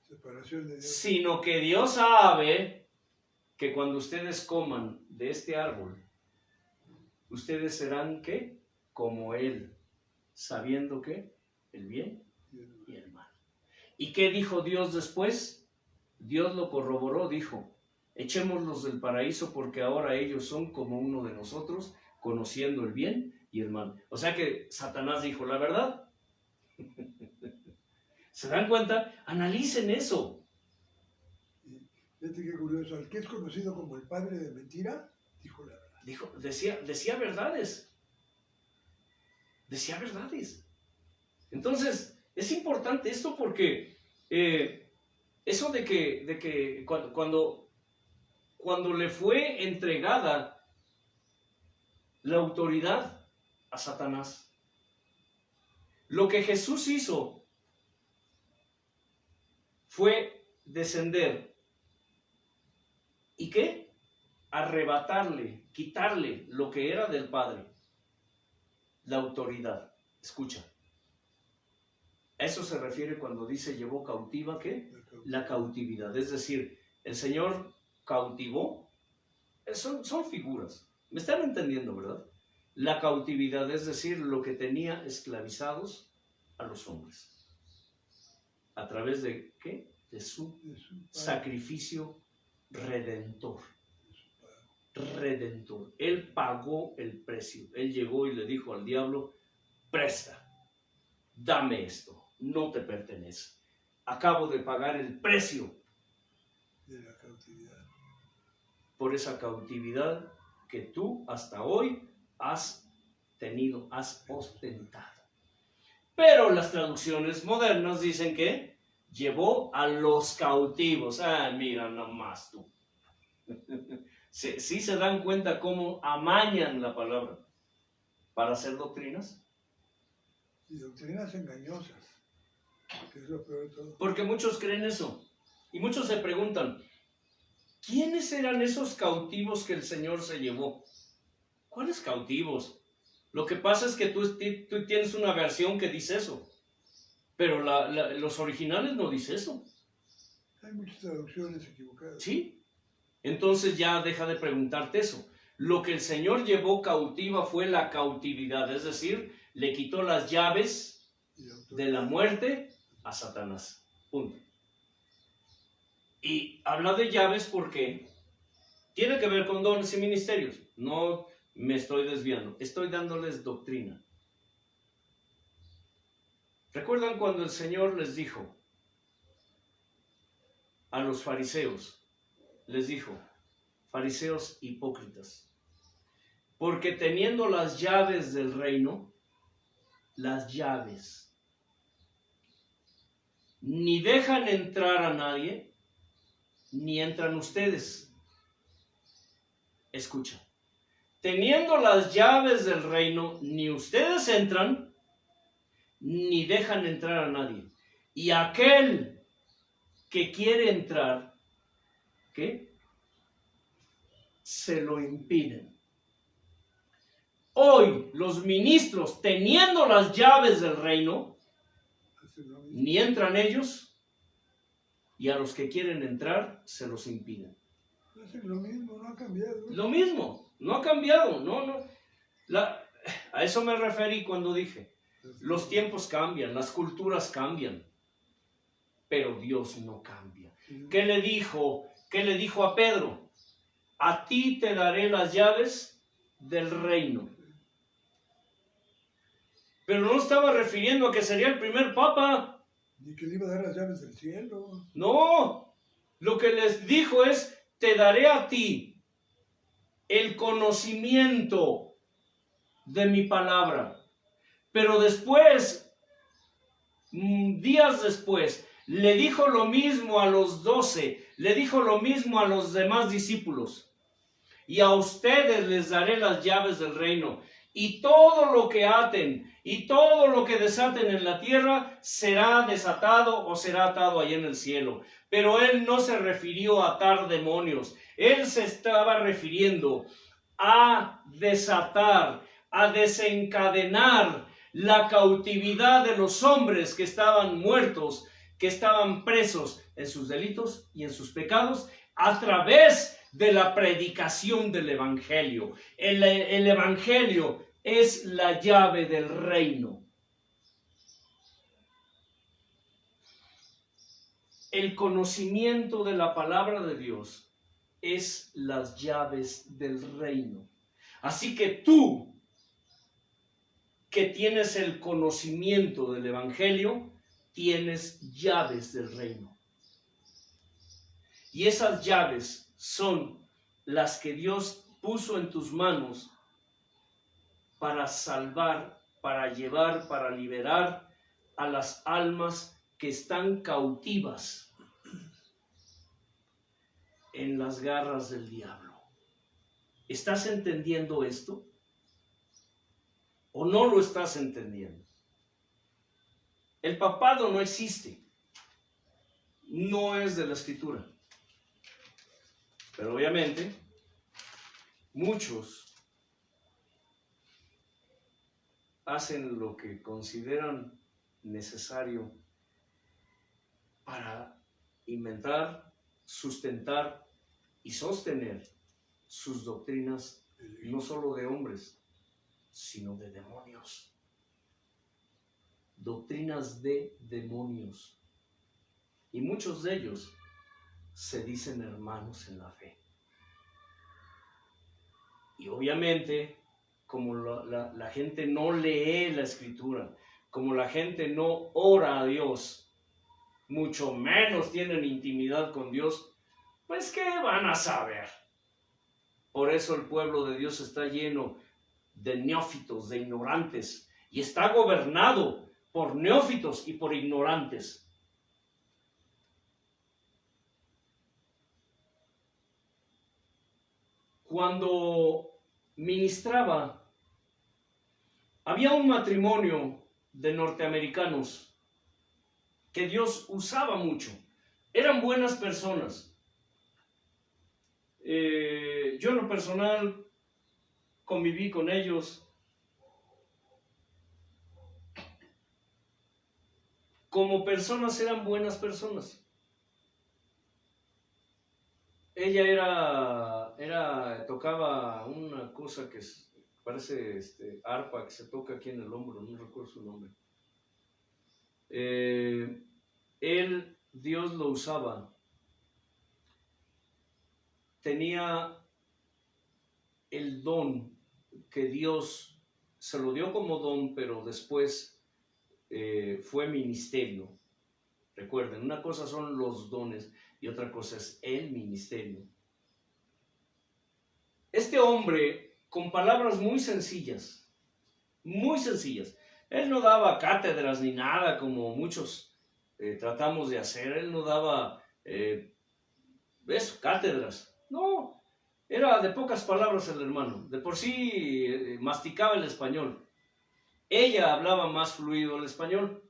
Separación de Dios. Sino que Dios sabe que cuando ustedes coman de este árbol, ustedes serán, ¿qué? Como Él, sabiendo que el bien y el mal. ¿Y qué dijo Dios después? Dios lo corroboró, dijo, echémoslos del paraíso porque ahora ellos son como uno de nosotros, conociendo el bien y el mal. O sea que Satanás dijo la verdad. ¿Se dan cuenta? Analicen eso. Fíjate qué curioso, al que es conocido como el padre de mentira, dijo la verdad. Decía verdades. Decía verdades. Entonces, es importante esto porque eso de que cuando le fue entregada la autoridad a Satanás, lo que Jesús hizo fue descender y ¿qué? Arrebatarle, quitarle lo que era del Padre, la autoridad. Escucha. A eso se refiere cuando dice llevó cautiva, ¿qué? La cautividad. Es decir, el Señor cautivó. Son figuras. ¿Me están entendiendo, verdad? La cautividad, es decir, lo que tenía esclavizados a los hombres. ¿A través de qué? De su sacrificio redentor. Redentor. Él pagó el precio. Él llegó y le dijo al diablo, presta, dame esto, no te pertenece. Acabo de pagar el precio De la cautividad. por esa cautividad que tú hasta hoy has tenido, has ostentado. Pero las traducciones modernas dicen que llevó a los cautivos. Ah, mira nomás tú. ¿Sí se dan cuenta cómo amañan la palabra para hacer doctrinas? Y doctrinas engañosas, que es lo peor de todo. Porque muchos creen eso. Y muchos se preguntan, ¿quiénes eran esos cautivos que el Señor se llevó? ¿Cuáles cautivos? Lo que pasa es que tú tienes una versión que dice eso, pero los originales no dice eso. Hay muchas traducciones equivocadas. ¿Sí? Entonces ya deja de preguntarte eso. Lo que el Señor llevó cautiva fue la cautividad, es decir, le quitó las llaves de la muerte a Satanás. Punto. Y habla de llaves porque tiene que ver con dones y ministerios. No me estoy desviando, estoy dándoles doctrina. ¿Recuerdan cuando el Señor les dijo a los fariseos? Les dijo, fariseos hipócritas, porque teniendo las llaves del reino, las llaves, ni dejan entrar a nadie, ni entran ustedes. Escucha, teniendo las llaves del reino, ni ustedes entran, ni dejan entrar a nadie. Y aquel que quiere entrar, ¿qué? Se lo impiden. Hoy los ministros, teniendo las llaves del reino, ni entran ellos, y a los que quieren entrar se los impiden. Hacen lo mismo, no ha cambiado. Lo mismo, no ha cambiado, a eso me referí cuando dije, los tiempos cambian, las culturas cambian, pero Dios no cambia. ¿Qué le dijo a Pedro? A ti te daré las llaves del reino. Pero no estaba refiriendo a que sería el primer papa. Ni que le iba a dar las llaves del cielo. No, lo que les dijo es, te daré a ti el conocimiento de mi palabra. Pero después, días después, le dijo lo mismo a los 12, le dijo lo mismo a los demás discípulos. Y a ustedes les daré las llaves del reino. Y todo lo que aten y todo lo que desaten en la tierra será desatado o será atado allá en el cielo. Pero él no se refirió a atar demonios. Él se estaba refiriendo a desatar, a desencadenar la cautividad de los hombres que estaban muertos, que estaban presos en sus delitos y en sus pecados, a través de la predicación del Evangelio. El Evangelio es la llave del reino. El conocimiento de la palabra de Dios es las llaves del reino. Así que tú, que tienes el conocimiento del Evangelio, tienes llaves del reino. Y esas llaves son las que Dios puso en tus manos para salvar, para llevar, para liberar a las almas que están cautivas en las garras del diablo. ¿Estás entendiendo esto? ¿O no lo estás entendiendo? El papado no existe. No es de la Escritura. Pero obviamente, muchos hacen lo que consideran necesario para inventar, sustentar y sostener sus doctrinas, no solo de hombres, sino de demonios. Doctrinas de demonios. Y muchos de ellos se dicen hermanos en la fe. Y obviamente, como la gente no lee la Escritura, como la gente no ora a Dios, mucho menos tienen intimidad con Dios, pues ¿qué van a saber? Por eso el pueblo de Dios está lleno de neófitos, de ignorantes, y está gobernado por neófitos y por ignorantes. Cuando ministraba, había un matrimonio de norteamericanos que Dios usaba mucho. Eran buenas personas. Yo en lo personal conviví con ellos. Como personas eran buenas personas. Ella tocaba una cosa que parece arpa que se toca aquí en el hombro, no recuerdo su nombre. Dios lo usaba. Tenía el don que Dios se lo dio como don, pero después fue ministerio. Recuerden, una cosa son los dones y otra cosa es el ministerio. Este hombre, con palabras muy sencillas, él no daba cátedras ni nada como muchos tratamos de hacer. Él no daba cátedras. No, era de pocas palabras el hermano. De por sí masticaba el español. Ella hablaba más fluido el español.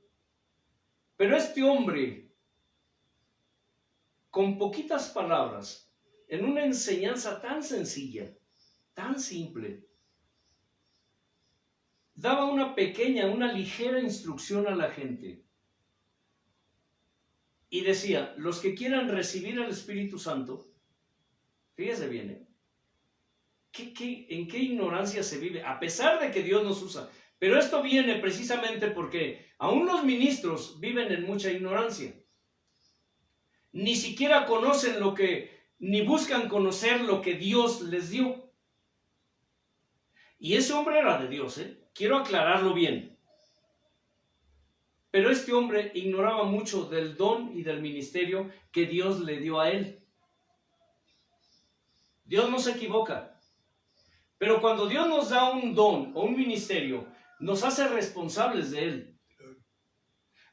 Pero este hombre, con poquitas palabras, en una enseñanza tan sencilla, tan simple, daba una ligera instrucción a la gente. Y decía, los que quieran recibir al Espíritu Santo, fíjese bien, ¿en qué ignorancia se vive? A pesar de que Dios nos usa. Pero esto viene precisamente porque aún los ministros viven en mucha ignorancia. Ni siquiera conocen ni buscan conocer lo que Dios les dio. Y ese hombre era de Dios, Quiero aclararlo bien. Pero este hombre ignoraba mucho del don y del ministerio que Dios le dio a él. Dios no se equivoca. Pero cuando Dios nos da un don o un ministerio, nos hace responsables de él.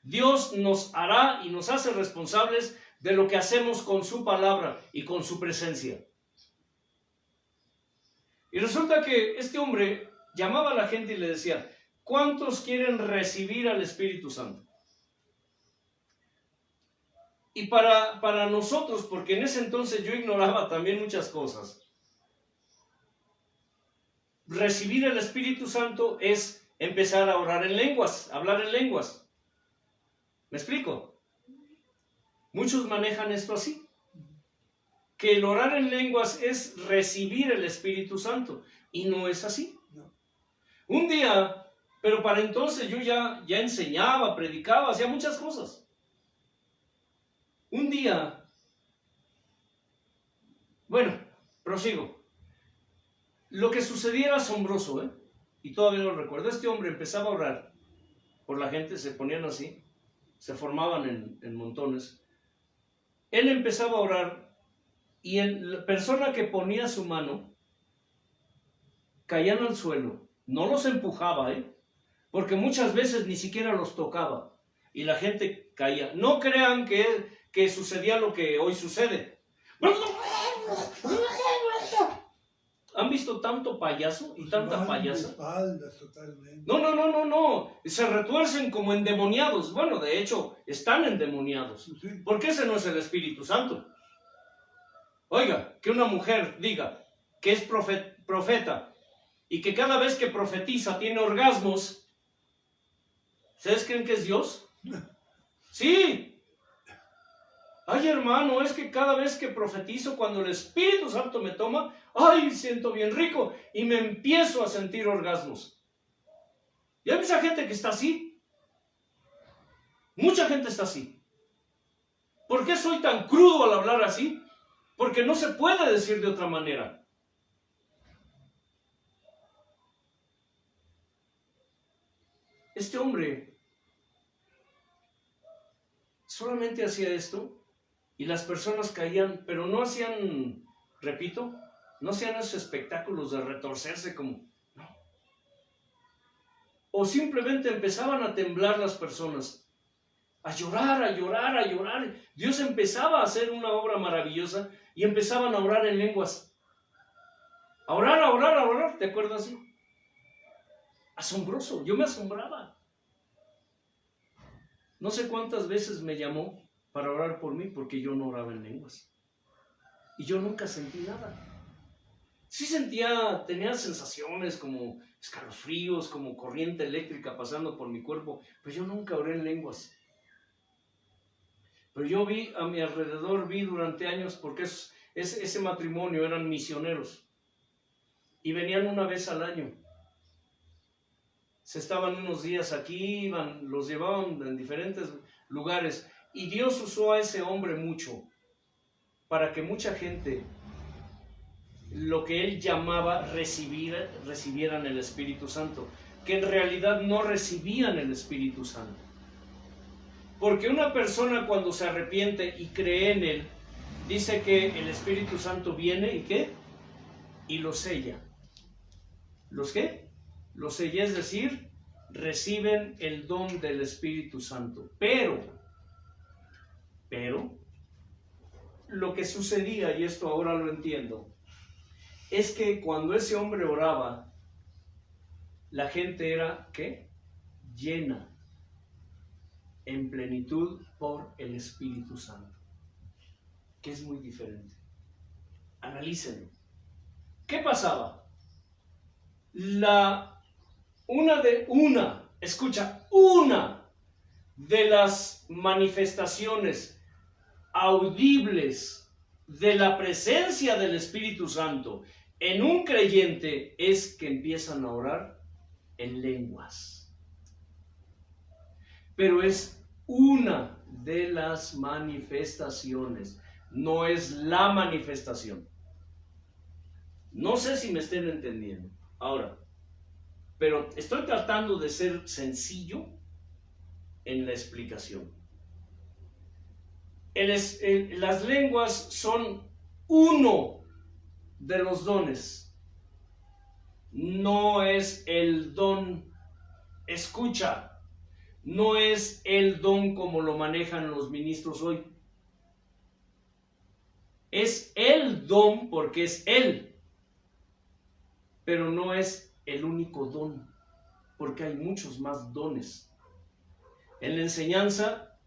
Dios nos hará y nos hace responsables de lo que hacemos con su palabra y con su presencia. Y resulta que este hombre llamaba a la gente y le decía, ¿cuántos quieren recibir al Espíritu Santo? Y para nosotros, porque en ese entonces yo ignoraba también muchas cosas, recibir el Espíritu Santo es empezar a orar en lenguas, hablar en lenguas. ¿Me explico? Muchos manejan esto así, que el orar en lenguas es recibir el Espíritu Santo, y no es así. No. Un día, pero para entonces yo ya enseñaba, predicaba, hacía muchas cosas. Un día, bueno, prosigo. Lo que sucedía era asombroso, y todavía lo recuerdo. Este hombre empezaba a orar por la gente, se ponían así, se formaban en montones. Él empezaba a orar y la persona que ponía su mano caían al suelo. No los empujaba, porque muchas veces ni siquiera los tocaba y la gente caía. No crean que sucedía lo que hoy sucede. ¿Han visto tanto payaso y tanta payasa? Espaldas, totalmente. No. Se retuercen como endemoniados. Bueno, de hecho, están endemoniados. Sí. Porque ese no es el Espíritu Santo. Oiga, que una mujer diga que es profeta y que cada vez que profetiza tiene orgasmos, ¿ustedes creen que es Dios? Sí. Ay, hermano, es que cada vez que profetizo, cuando el Espíritu Santo me toma, ay, siento bien rico y me empiezo a sentir orgasmos. Y hay mucha gente que está así. Mucha gente está así. ¿Por qué soy tan crudo al hablar así? Porque no se puede decir de otra manera. Este hombre solamente hacía esto y las personas caían, pero no hacían, repito, no hacían esos espectáculos de retorcerse como, no. O simplemente empezaban a temblar las personas, a llorar, a llorar, a llorar. Dios empezaba a hacer una obra maravillosa y empezaban a orar en lenguas. A orar, a orar, a orar, ¿te acuerdas? Asombroso, yo me asombraba. No sé cuántas veces me llamó para orar por mí porque yo no oraba en lenguas. Y yo nunca sentí nada. Sí tenía sensaciones como escalofríos, como corriente eléctrica pasando por mi cuerpo, pero yo nunca oré en lenguas. Pero yo vi a mi alrededor, durante años, porque ese matrimonio eran misioneros y venían una vez al año. Se estaban unos días aquí, los llevaban en diferentes lugares y Dios usó a ese hombre mucho para que mucha gente, lo que él llamaba recibieran el Espíritu Santo, que en realidad no recibían el Espíritu Santo. Porque una persona cuando se arrepiente y cree en él, dice que el Espíritu Santo viene y ¿qué? Y lo sella. ¿Los qué? Los sella, es decir, reciben el don del Espíritu Santo. Pero, lo que sucedía, y esto ahora lo entiendo, es que cuando ese hombre oraba, la gente era, ¿qué? Llena, en plenitud por el Espíritu Santo, que es muy diferente. Analícenlo. ¿Qué pasaba? Una de las manifestaciones audibles de la presencia del Espíritu Santo en un creyente es que empiezan a orar en lenguas. Pero es una de las manifestaciones, no es la manifestación. No sé si me estén entendiendo. Ahora, pero estoy tratando de ser sencillo en la explicación. Las lenguas son uno de los dones. No es el don escucha, no es el don como lo manejan los ministros hoy. Es el don porque es él, pero no es el único don, porque hay muchos más dones. En la enseñanza,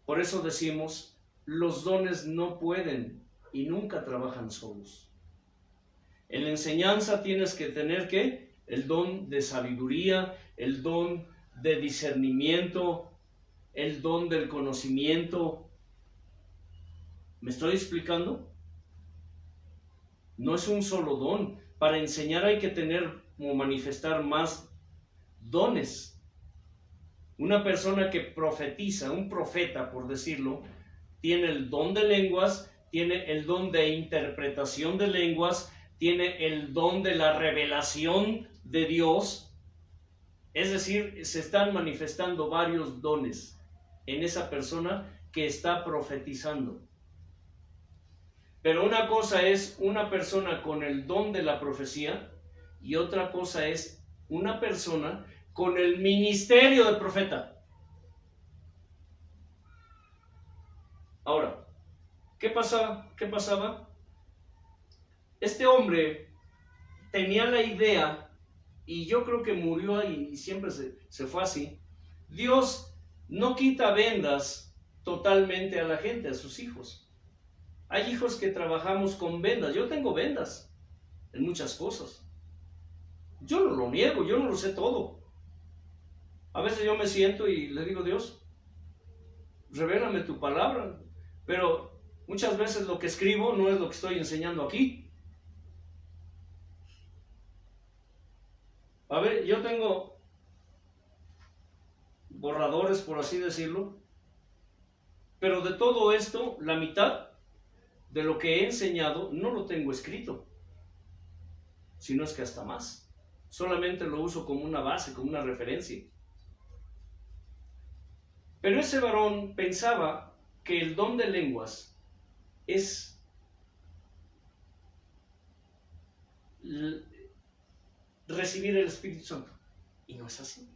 por eso decimos, los dones no pueden y nunca trabajan solos. En la enseñanza tienes que tener ¿qué? El don de sabiduría, el don de discernimiento, el don del conocimiento. ¿Me estoy explicando? No es un solo don. Para enseñar hay que tener o manifestar más dones. Una persona que profetiza, un profeta por decirlo, tiene el don de lenguas, tiene el don de interpretación de lenguas, tiene el don de la revelación de Dios. Es decir, se están manifestando varios dones en esa persona que está profetizando. Pero una cosa es una persona con el don de la profecía y otra cosa es una persona con el ministerio de profeta. Ahora, ¿qué pasaba? Este hombre tenía la idea, y yo creo que murió y siempre se fue así. Dios no quita vendas totalmente a la gente, a sus hijos. Hay hijos que trabajamos con vendas. Yo tengo vendas en muchas cosas. Yo no lo niego, yo no lo sé todo. A veces yo me siento y le digo, Dios, revélame tu palabra. Pero muchas veces lo que escribo no es lo que estoy enseñando aquí. A ver, yo tengo borradores, por así decirlo, pero de todo esto, la mitad de lo que he enseñado no lo tengo escrito, sino es que hasta más. Solamente lo uso como una base, como una referencia. Pero ese varón pensaba que el don de lenguas es recibir el Espíritu Santo. Y no es así.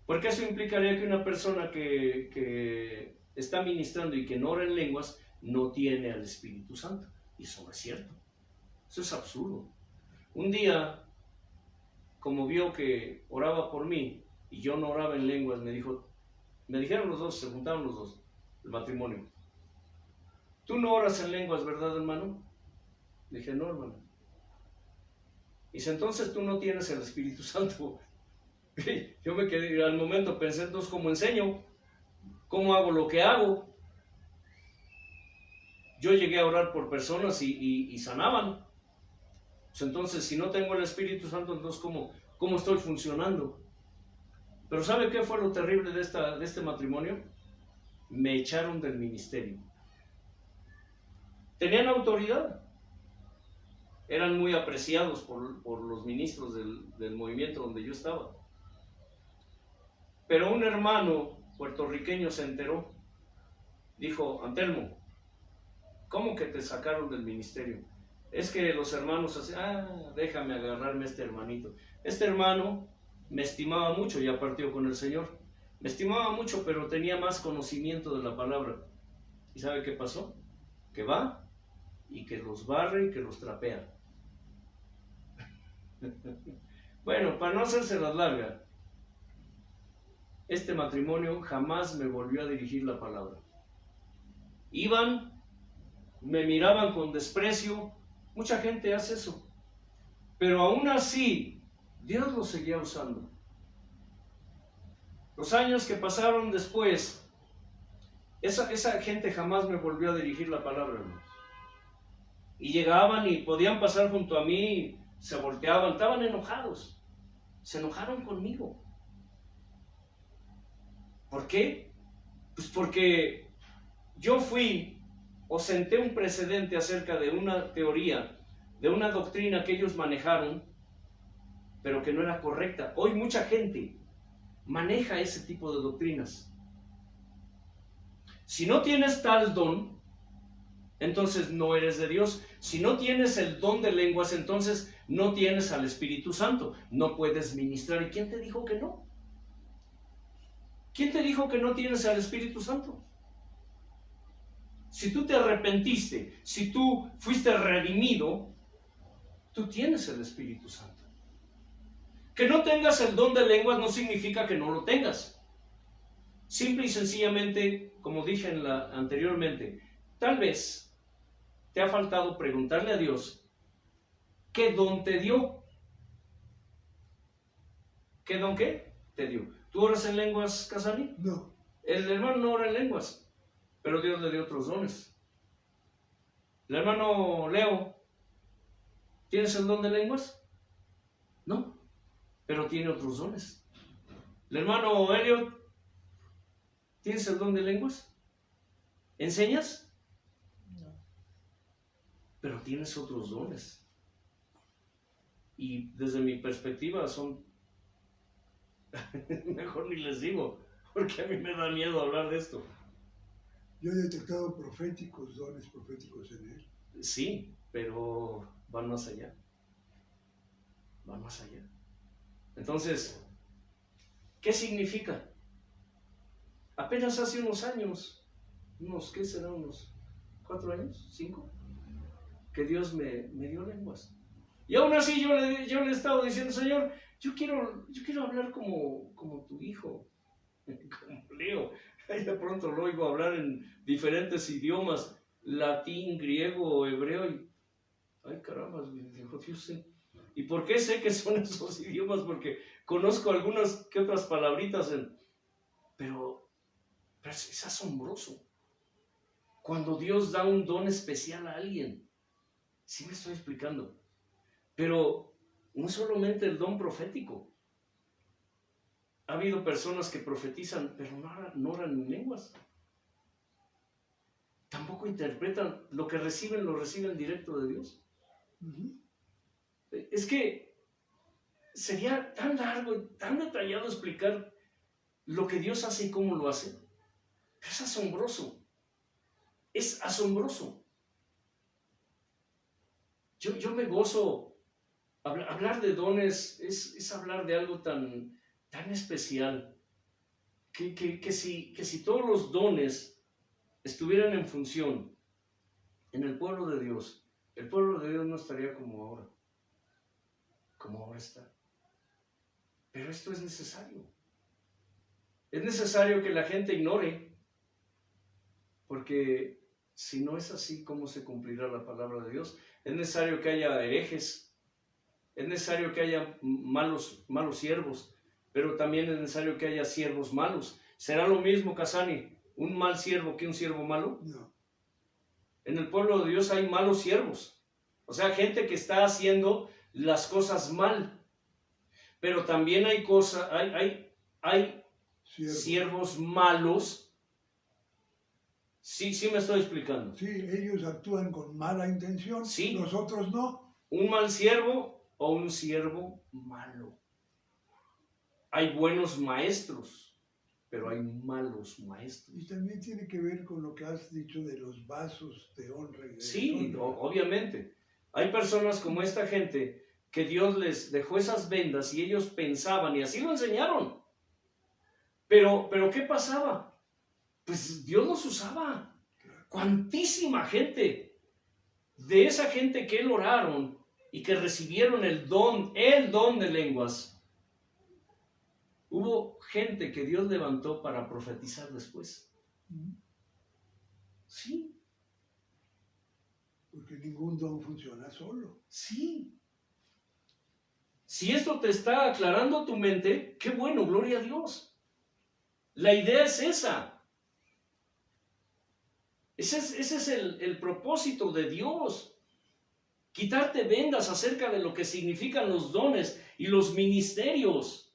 Porque eso implicaría que una persona que está ministrando y que no ora en lenguas no tiene al Espíritu Santo. Y eso no es cierto. Eso es absurdo. Un día, como vio que oraba por mí y yo no oraba en lenguas, me dijeron los dos, se juntaron los dos, el matrimonio. ¿Tú no oras en lenguas, verdad, hermano? Le dije, no, hermano. Dice, entonces tú no tienes el Espíritu Santo. Yo me quedé, al momento pensé, entonces, ¿cómo enseño? ¿Cómo hago lo que hago? Yo llegué a orar por personas y sanaban. Pues entonces, si no tengo el Espíritu Santo, entonces, ¿cómo estoy funcionando? Pero ¿sabe qué fue lo terrible de este matrimonio? Me echaron del ministerio. Tenían autoridad. Eran muy apreciados por los ministros del movimiento donde yo estaba. Pero un hermano puertorriqueño se enteró. Dijo, Antelmo, ¿cómo que te sacaron del ministerio? Es que los hermanos hacen, déjame agarrarme a este hermanito. Este hermano me estimaba mucho, ya partió con el Señor. Me estimaba mucho, pero tenía más conocimiento de la palabra. ¿Y sabe qué pasó? Que va y que los barre y que los trapea. Bueno, para no hacerse las largas, este matrimonio jamás me volvió a dirigir la palabra. Iban, me miraban con desprecio. Mucha gente hace eso. Pero aún así, Dios los seguía usando. Los años que pasaron después, esa gente jamás me volvió a dirigir la palabra, hermanos. Y llegaban y podían pasar junto a mí, se volteaban, estaban enojados. Se enojaron conmigo. ¿Por qué? Pues porque yo fui o senté un precedente acerca de una teoría, de una doctrina que ellos manejaron, pero que no era correcta. Hoy mucha gente maneja ese tipo de doctrinas. Si no tienes tal don, entonces no eres de Dios. Si no tienes el don de lenguas, entonces no tienes al Espíritu Santo. No puedes ministrar. ¿Y quién te dijo que no? ¿Quién te dijo que no tienes al Espíritu Santo? Si tú te arrepentiste, si tú fuiste redimido, tú tienes el Espíritu Santo. Que no tengas el don de lenguas no significa que no lo tengas. Simple y sencillamente, como dije anteriormente, tal vez te ha faltado preguntarle a Dios qué don te dio. ¿Qué don qué te dio? ¿Tú oras en lenguas, Casani? No. El hermano no ora en lenguas, pero Dios le dio otros dones. El hermano Leo, ¿tienes el don de lenguas? No, pero tiene otros dones. El hermano Elliot, ¿tienes el don de lenguas? ¿Enseñas? No. Pero tienes otros dones. Y desde mi perspectiva son... Mejor ni les digo, porque a mí me da miedo hablar de esto. Yo he detectado dones proféticos en él. Sí, pero van más allá. Van más allá. Entonces, ¿qué significa? Apenas hace unos años, ¿qué será? Unos 4 años, 5, que Dios me dio lenguas. Y aún así yo le he estado diciendo, Señor, yo quiero hablar como tu hijo, como Leo. Y de pronto lo oigo hablar en diferentes idiomas, latín, griego, hebreo, y ay caramba, dijo Dios. ¿Y por qué sé que son esos idiomas? Porque conozco algunas que otras palabritas, pero es asombroso. Cuando Dios da un don especial a alguien, sí me estoy explicando, pero no solamente el don profético. Ha habido personas que profetizan, pero no oran en lenguas. Tampoco interpretan lo que reciben, lo reciben directo de Dios. Uh-huh. Es que sería tan largo y tan detallado explicar lo que Dios hace y cómo lo hace. Pero es asombroso. Es asombroso. Yo me gozo. Hablar de dones es hablar de algo tan especial. Que si todos los dones estuvieran en función en el pueblo de Dios, el pueblo de Dios no estaría como ahora está. Pero esto es necesario. Es necesario que la gente ignore, porque si no es así, ¿cómo se cumplirá la palabra de Dios? Es necesario que haya herejes, es necesario que haya malos siervos, pero también es necesario que haya siervos malos. ¿Será lo mismo, Casani, un mal siervo que un siervo malo? No. En el pueblo de Dios hay malos siervos, o sea, gente que está haciendo las cosas mal, pero también hay siervos malos. Sí me estoy explicando. Sí, ellos actúan con mala intención, sí. Nosotros no. Un mal siervo o un siervo malo. Hay buenos maestros, pero hay malos maestros. Y también tiene que ver con lo que has dicho de los vasos de honra y de sí, deshonra. Obviamente. Hay personas como esta gente que Dios les dejó esas vendas y ellos pensaban y así lo enseñaron. Pero ¿qué pasaba? Pues Dios los usaba. Cuantísima gente, de esa gente que él oraron y que recibieron el don de lenguas, hubo gente que Dios levantó para profetizar después. Sí. Porque ningún don funciona solo. Sí. Si esto te está aclarando tu mente, qué bueno, gloria a Dios. La idea es esa. Ese es el propósito de Dios. Quitarte vendas acerca de lo que significan los dones y los ministerios.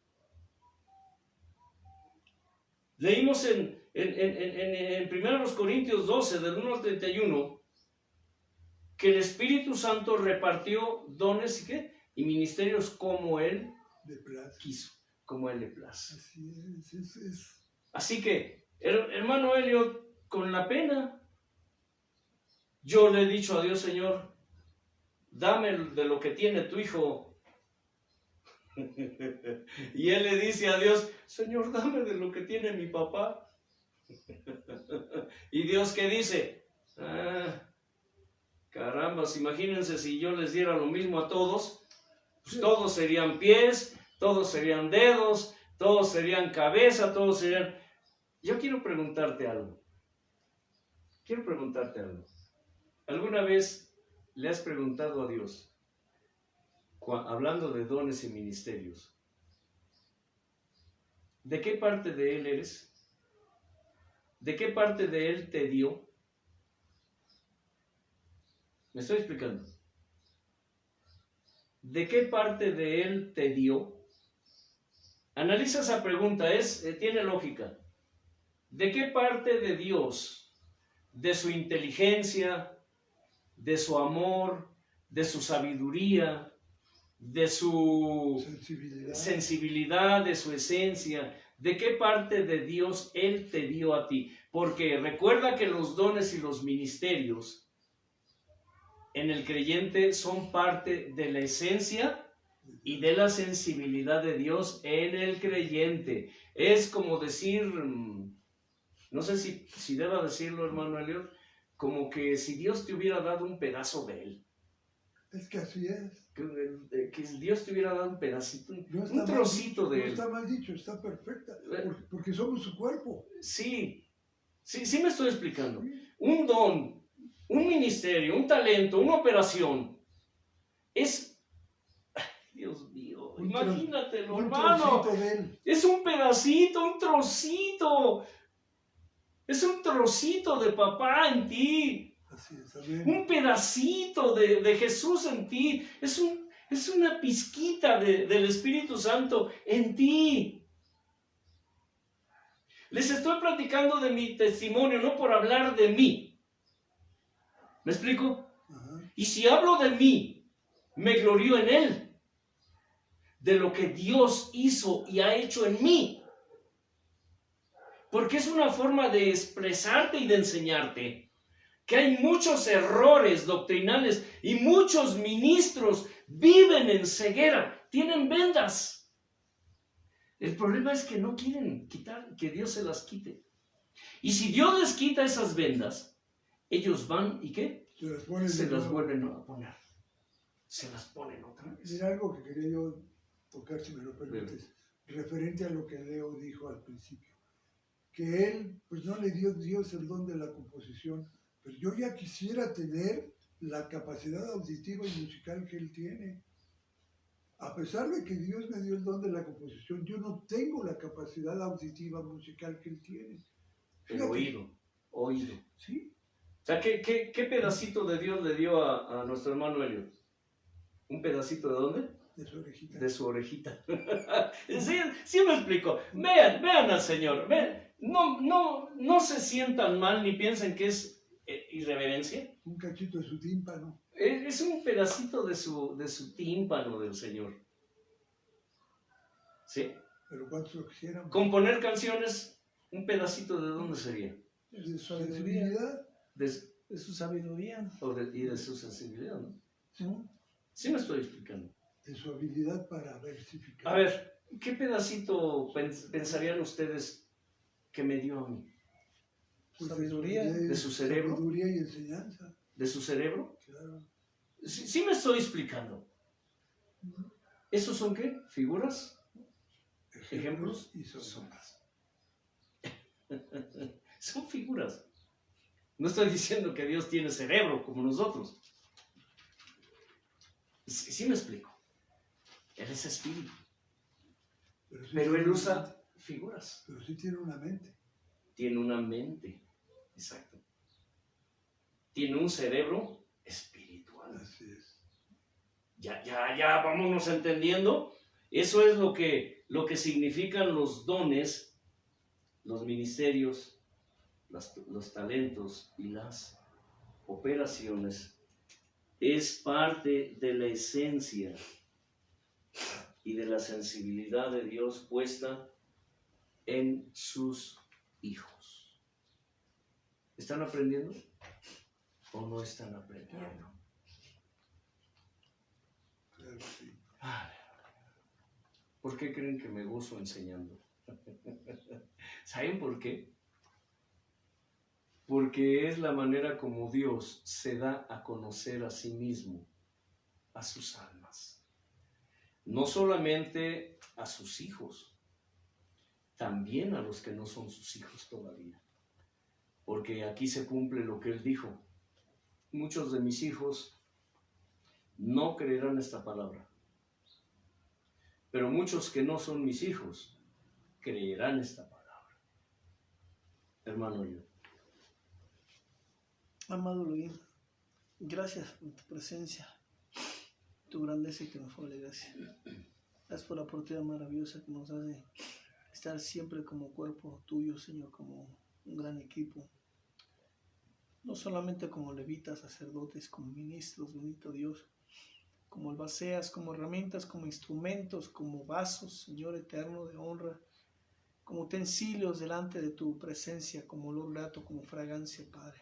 Leímos en 1 Corintios 12, del 1 al 31, que el Espíritu Santo repartió dones y ministerios como Él quiso. como a Él le place. Así es. Así que, hermano Elliot, con la pena, yo le he dicho a Dios, Señor, dame de lo que tiene tu hijo. Y él le dice a Dios, Señor, dame de lo que tiene mi papá. Y Dios, ¿qué dice? Carambas, imagínense si yo les diera lo mismo a todos, pues todos serían pies, todos serían dedos, todos serían cabeza, todos serían... Yo quiero preguntarte algo. ¿Alguna vez le has preguntado a Dios, hablando de dones y ministerios, de qué parte de Él eres? ¿De qué parte de Él te dio? ¿Me estoy explicando? ¿De qué parte de Él te dio? Analiza esa pregunta, tiene lógica. ¿De qué parte de Dios, de su inteligencia, de su amor, de su sabiduría, de su sensibilidad, de su esencia, de qué parte de Dios Él te dio a ti? Porque recuerda que los dones y los ministerios en el creyente son parte de la esencia y de la sensibilidad de Dios en el creyente. Es como decir, no sé si deba decirlo, hermano Elliot, como que si Dios te hubiera dado un pedazo de Él. Es que así es. Que Dios te hubiera dado un pedacito, un trocito de Él. No está mal dicho, está perfecta, porque somos su cuerpo. Sí me estoy explicando. Un don, un ministerio, un talento, una operación, es... Dios mío, imagínatelo, hermano. De Él. Es un pedacito, un trocito. Es un trocito de papá en ti. Así es, amén. Un pedacito de Jesús en ti. Es una pizquita del Espíritu Santo en ti. Les estoy platicando de mi testimonio, no por hablar de mí. ¿Me explico? Ajá. Y si hablo de mí, me glorío en Él. De lo que Dios hizo y ha hecho en mí. Porque es una forma de expresarte y de enseñarte que hay muchos errores doctrinales y muchos ministros viven en ceguera, tienen vendas. El problema es que no quieren quitar, que Dios se las quite. Y si Dios les quita esas vendas, ellos van y ¿qué? Se las vuelven a poner. Se las ponen otra vez. Mira algo que quería yo tocar, si me lo permites, referente a lo que Leo dijo al principio. Que él, pues no le dio Dios el don de la composición, pero yo ya quisiera tener la capacidad auditiva y musical que él tiene. A pesar de que Dios me dio el don de la composición, yo no tengo la capacidad auditiva musical que él tiene. El oído. ¿Sí? O sea, ¿qué pedacito de Dios le dio a nuestro hermano Elliot? ¿Un pedacito de dónde? De su orejita. De su orejita. Sí me explico. Vean al Señor. Vean. No se sientan mal ni piensen que es irreverencia. Un cachito de su tímpano. Es un pedacito de su tímpano del Señor. ¿Sí? Pero ¿cuántos lo quisieran? Componer canciones, un pedacito de dónde sería. De su Sensibilidad. de su sabiduría. Y de su sensibilidad, ¿no? ¿Sí? Sí me estoy explicando. De su habilidad para versificar. A ver, ¿qué pedacito pensarían ustedes que me dio a mí? Pues sabiduría. ¿De su cerebro? Sabiduría y enseñanza. ¿De su cerebro? Claro. Sí me estoy explicando. ¿Esos son qué? ¿Figuras? ¿Ejemplos? Y sombras. Son figuras. No estoy diciendo que Dios tiene cerebro como nosotros. Sí me explico. Él es espíritu. Pero Él usa figuras. Pero sí tiene una mente. Tiene una mente. Exacto. Tiene un cerebro espiritual. Así es. Ya, vámonos entendiendo. Eso es lo que significan los dones, los ministerios, los talentos y las operaciones. Es parte de la esencia y de la sensibilidad de Dios puesta en sus hijos. ¿Están aprendiendo o no están aprendiendo? Claro, sí. ¿Por qué creen que me gozo enseñando? ¿Saben por qué? Porque es la manera como Dios se da a conocer a sí mismo, a sus almas. No solamente a sus hijos, también a los que no son sus hijos todavía. Porque aquí se cumple lo que Él dijo. Muchos de mis hijos no creerán esta palabra, pero muchos que no son mis hijos creerán esta palabra. Hermano yo. Amado Elohim, gracias por tu presencia, tu grandeza y tu inefable gracia. Gracias por la oportunidad maravillosa que nos das de estar siempre como cuerpo tuyo, Señor, como un gran equipo. No solamente como levitas, sacerdotes, como ministros, bendito Dios, como albaceas, como herramientas, como instrumentos, como vasos, Señor eterno, de honra, como utensilios delante de tu presencia, como olor grato, como fragancia, Padre.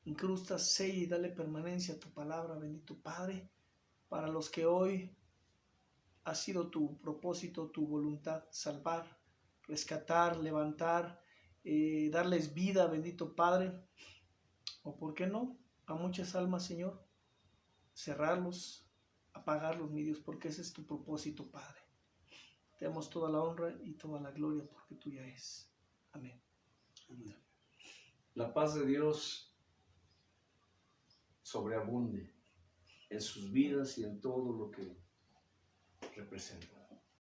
Incrusta, sella y dale permanencia a tu palabra, bendito Padre, para los que hoy ha sido tu propósito, tu voluntad, salvar, rescatar, levantar, darles vida, bendito Padre, o por qué no, a muchas almas, Señor, cerrarlos, apagarlos, mi Dios, porque ese es tu propósito, Padre. Te damos toda la honra y toda la gloria porque tuya es. Amén. Amén. La paz de Dios sobreabunde en sus vidas y en todo lo que representan.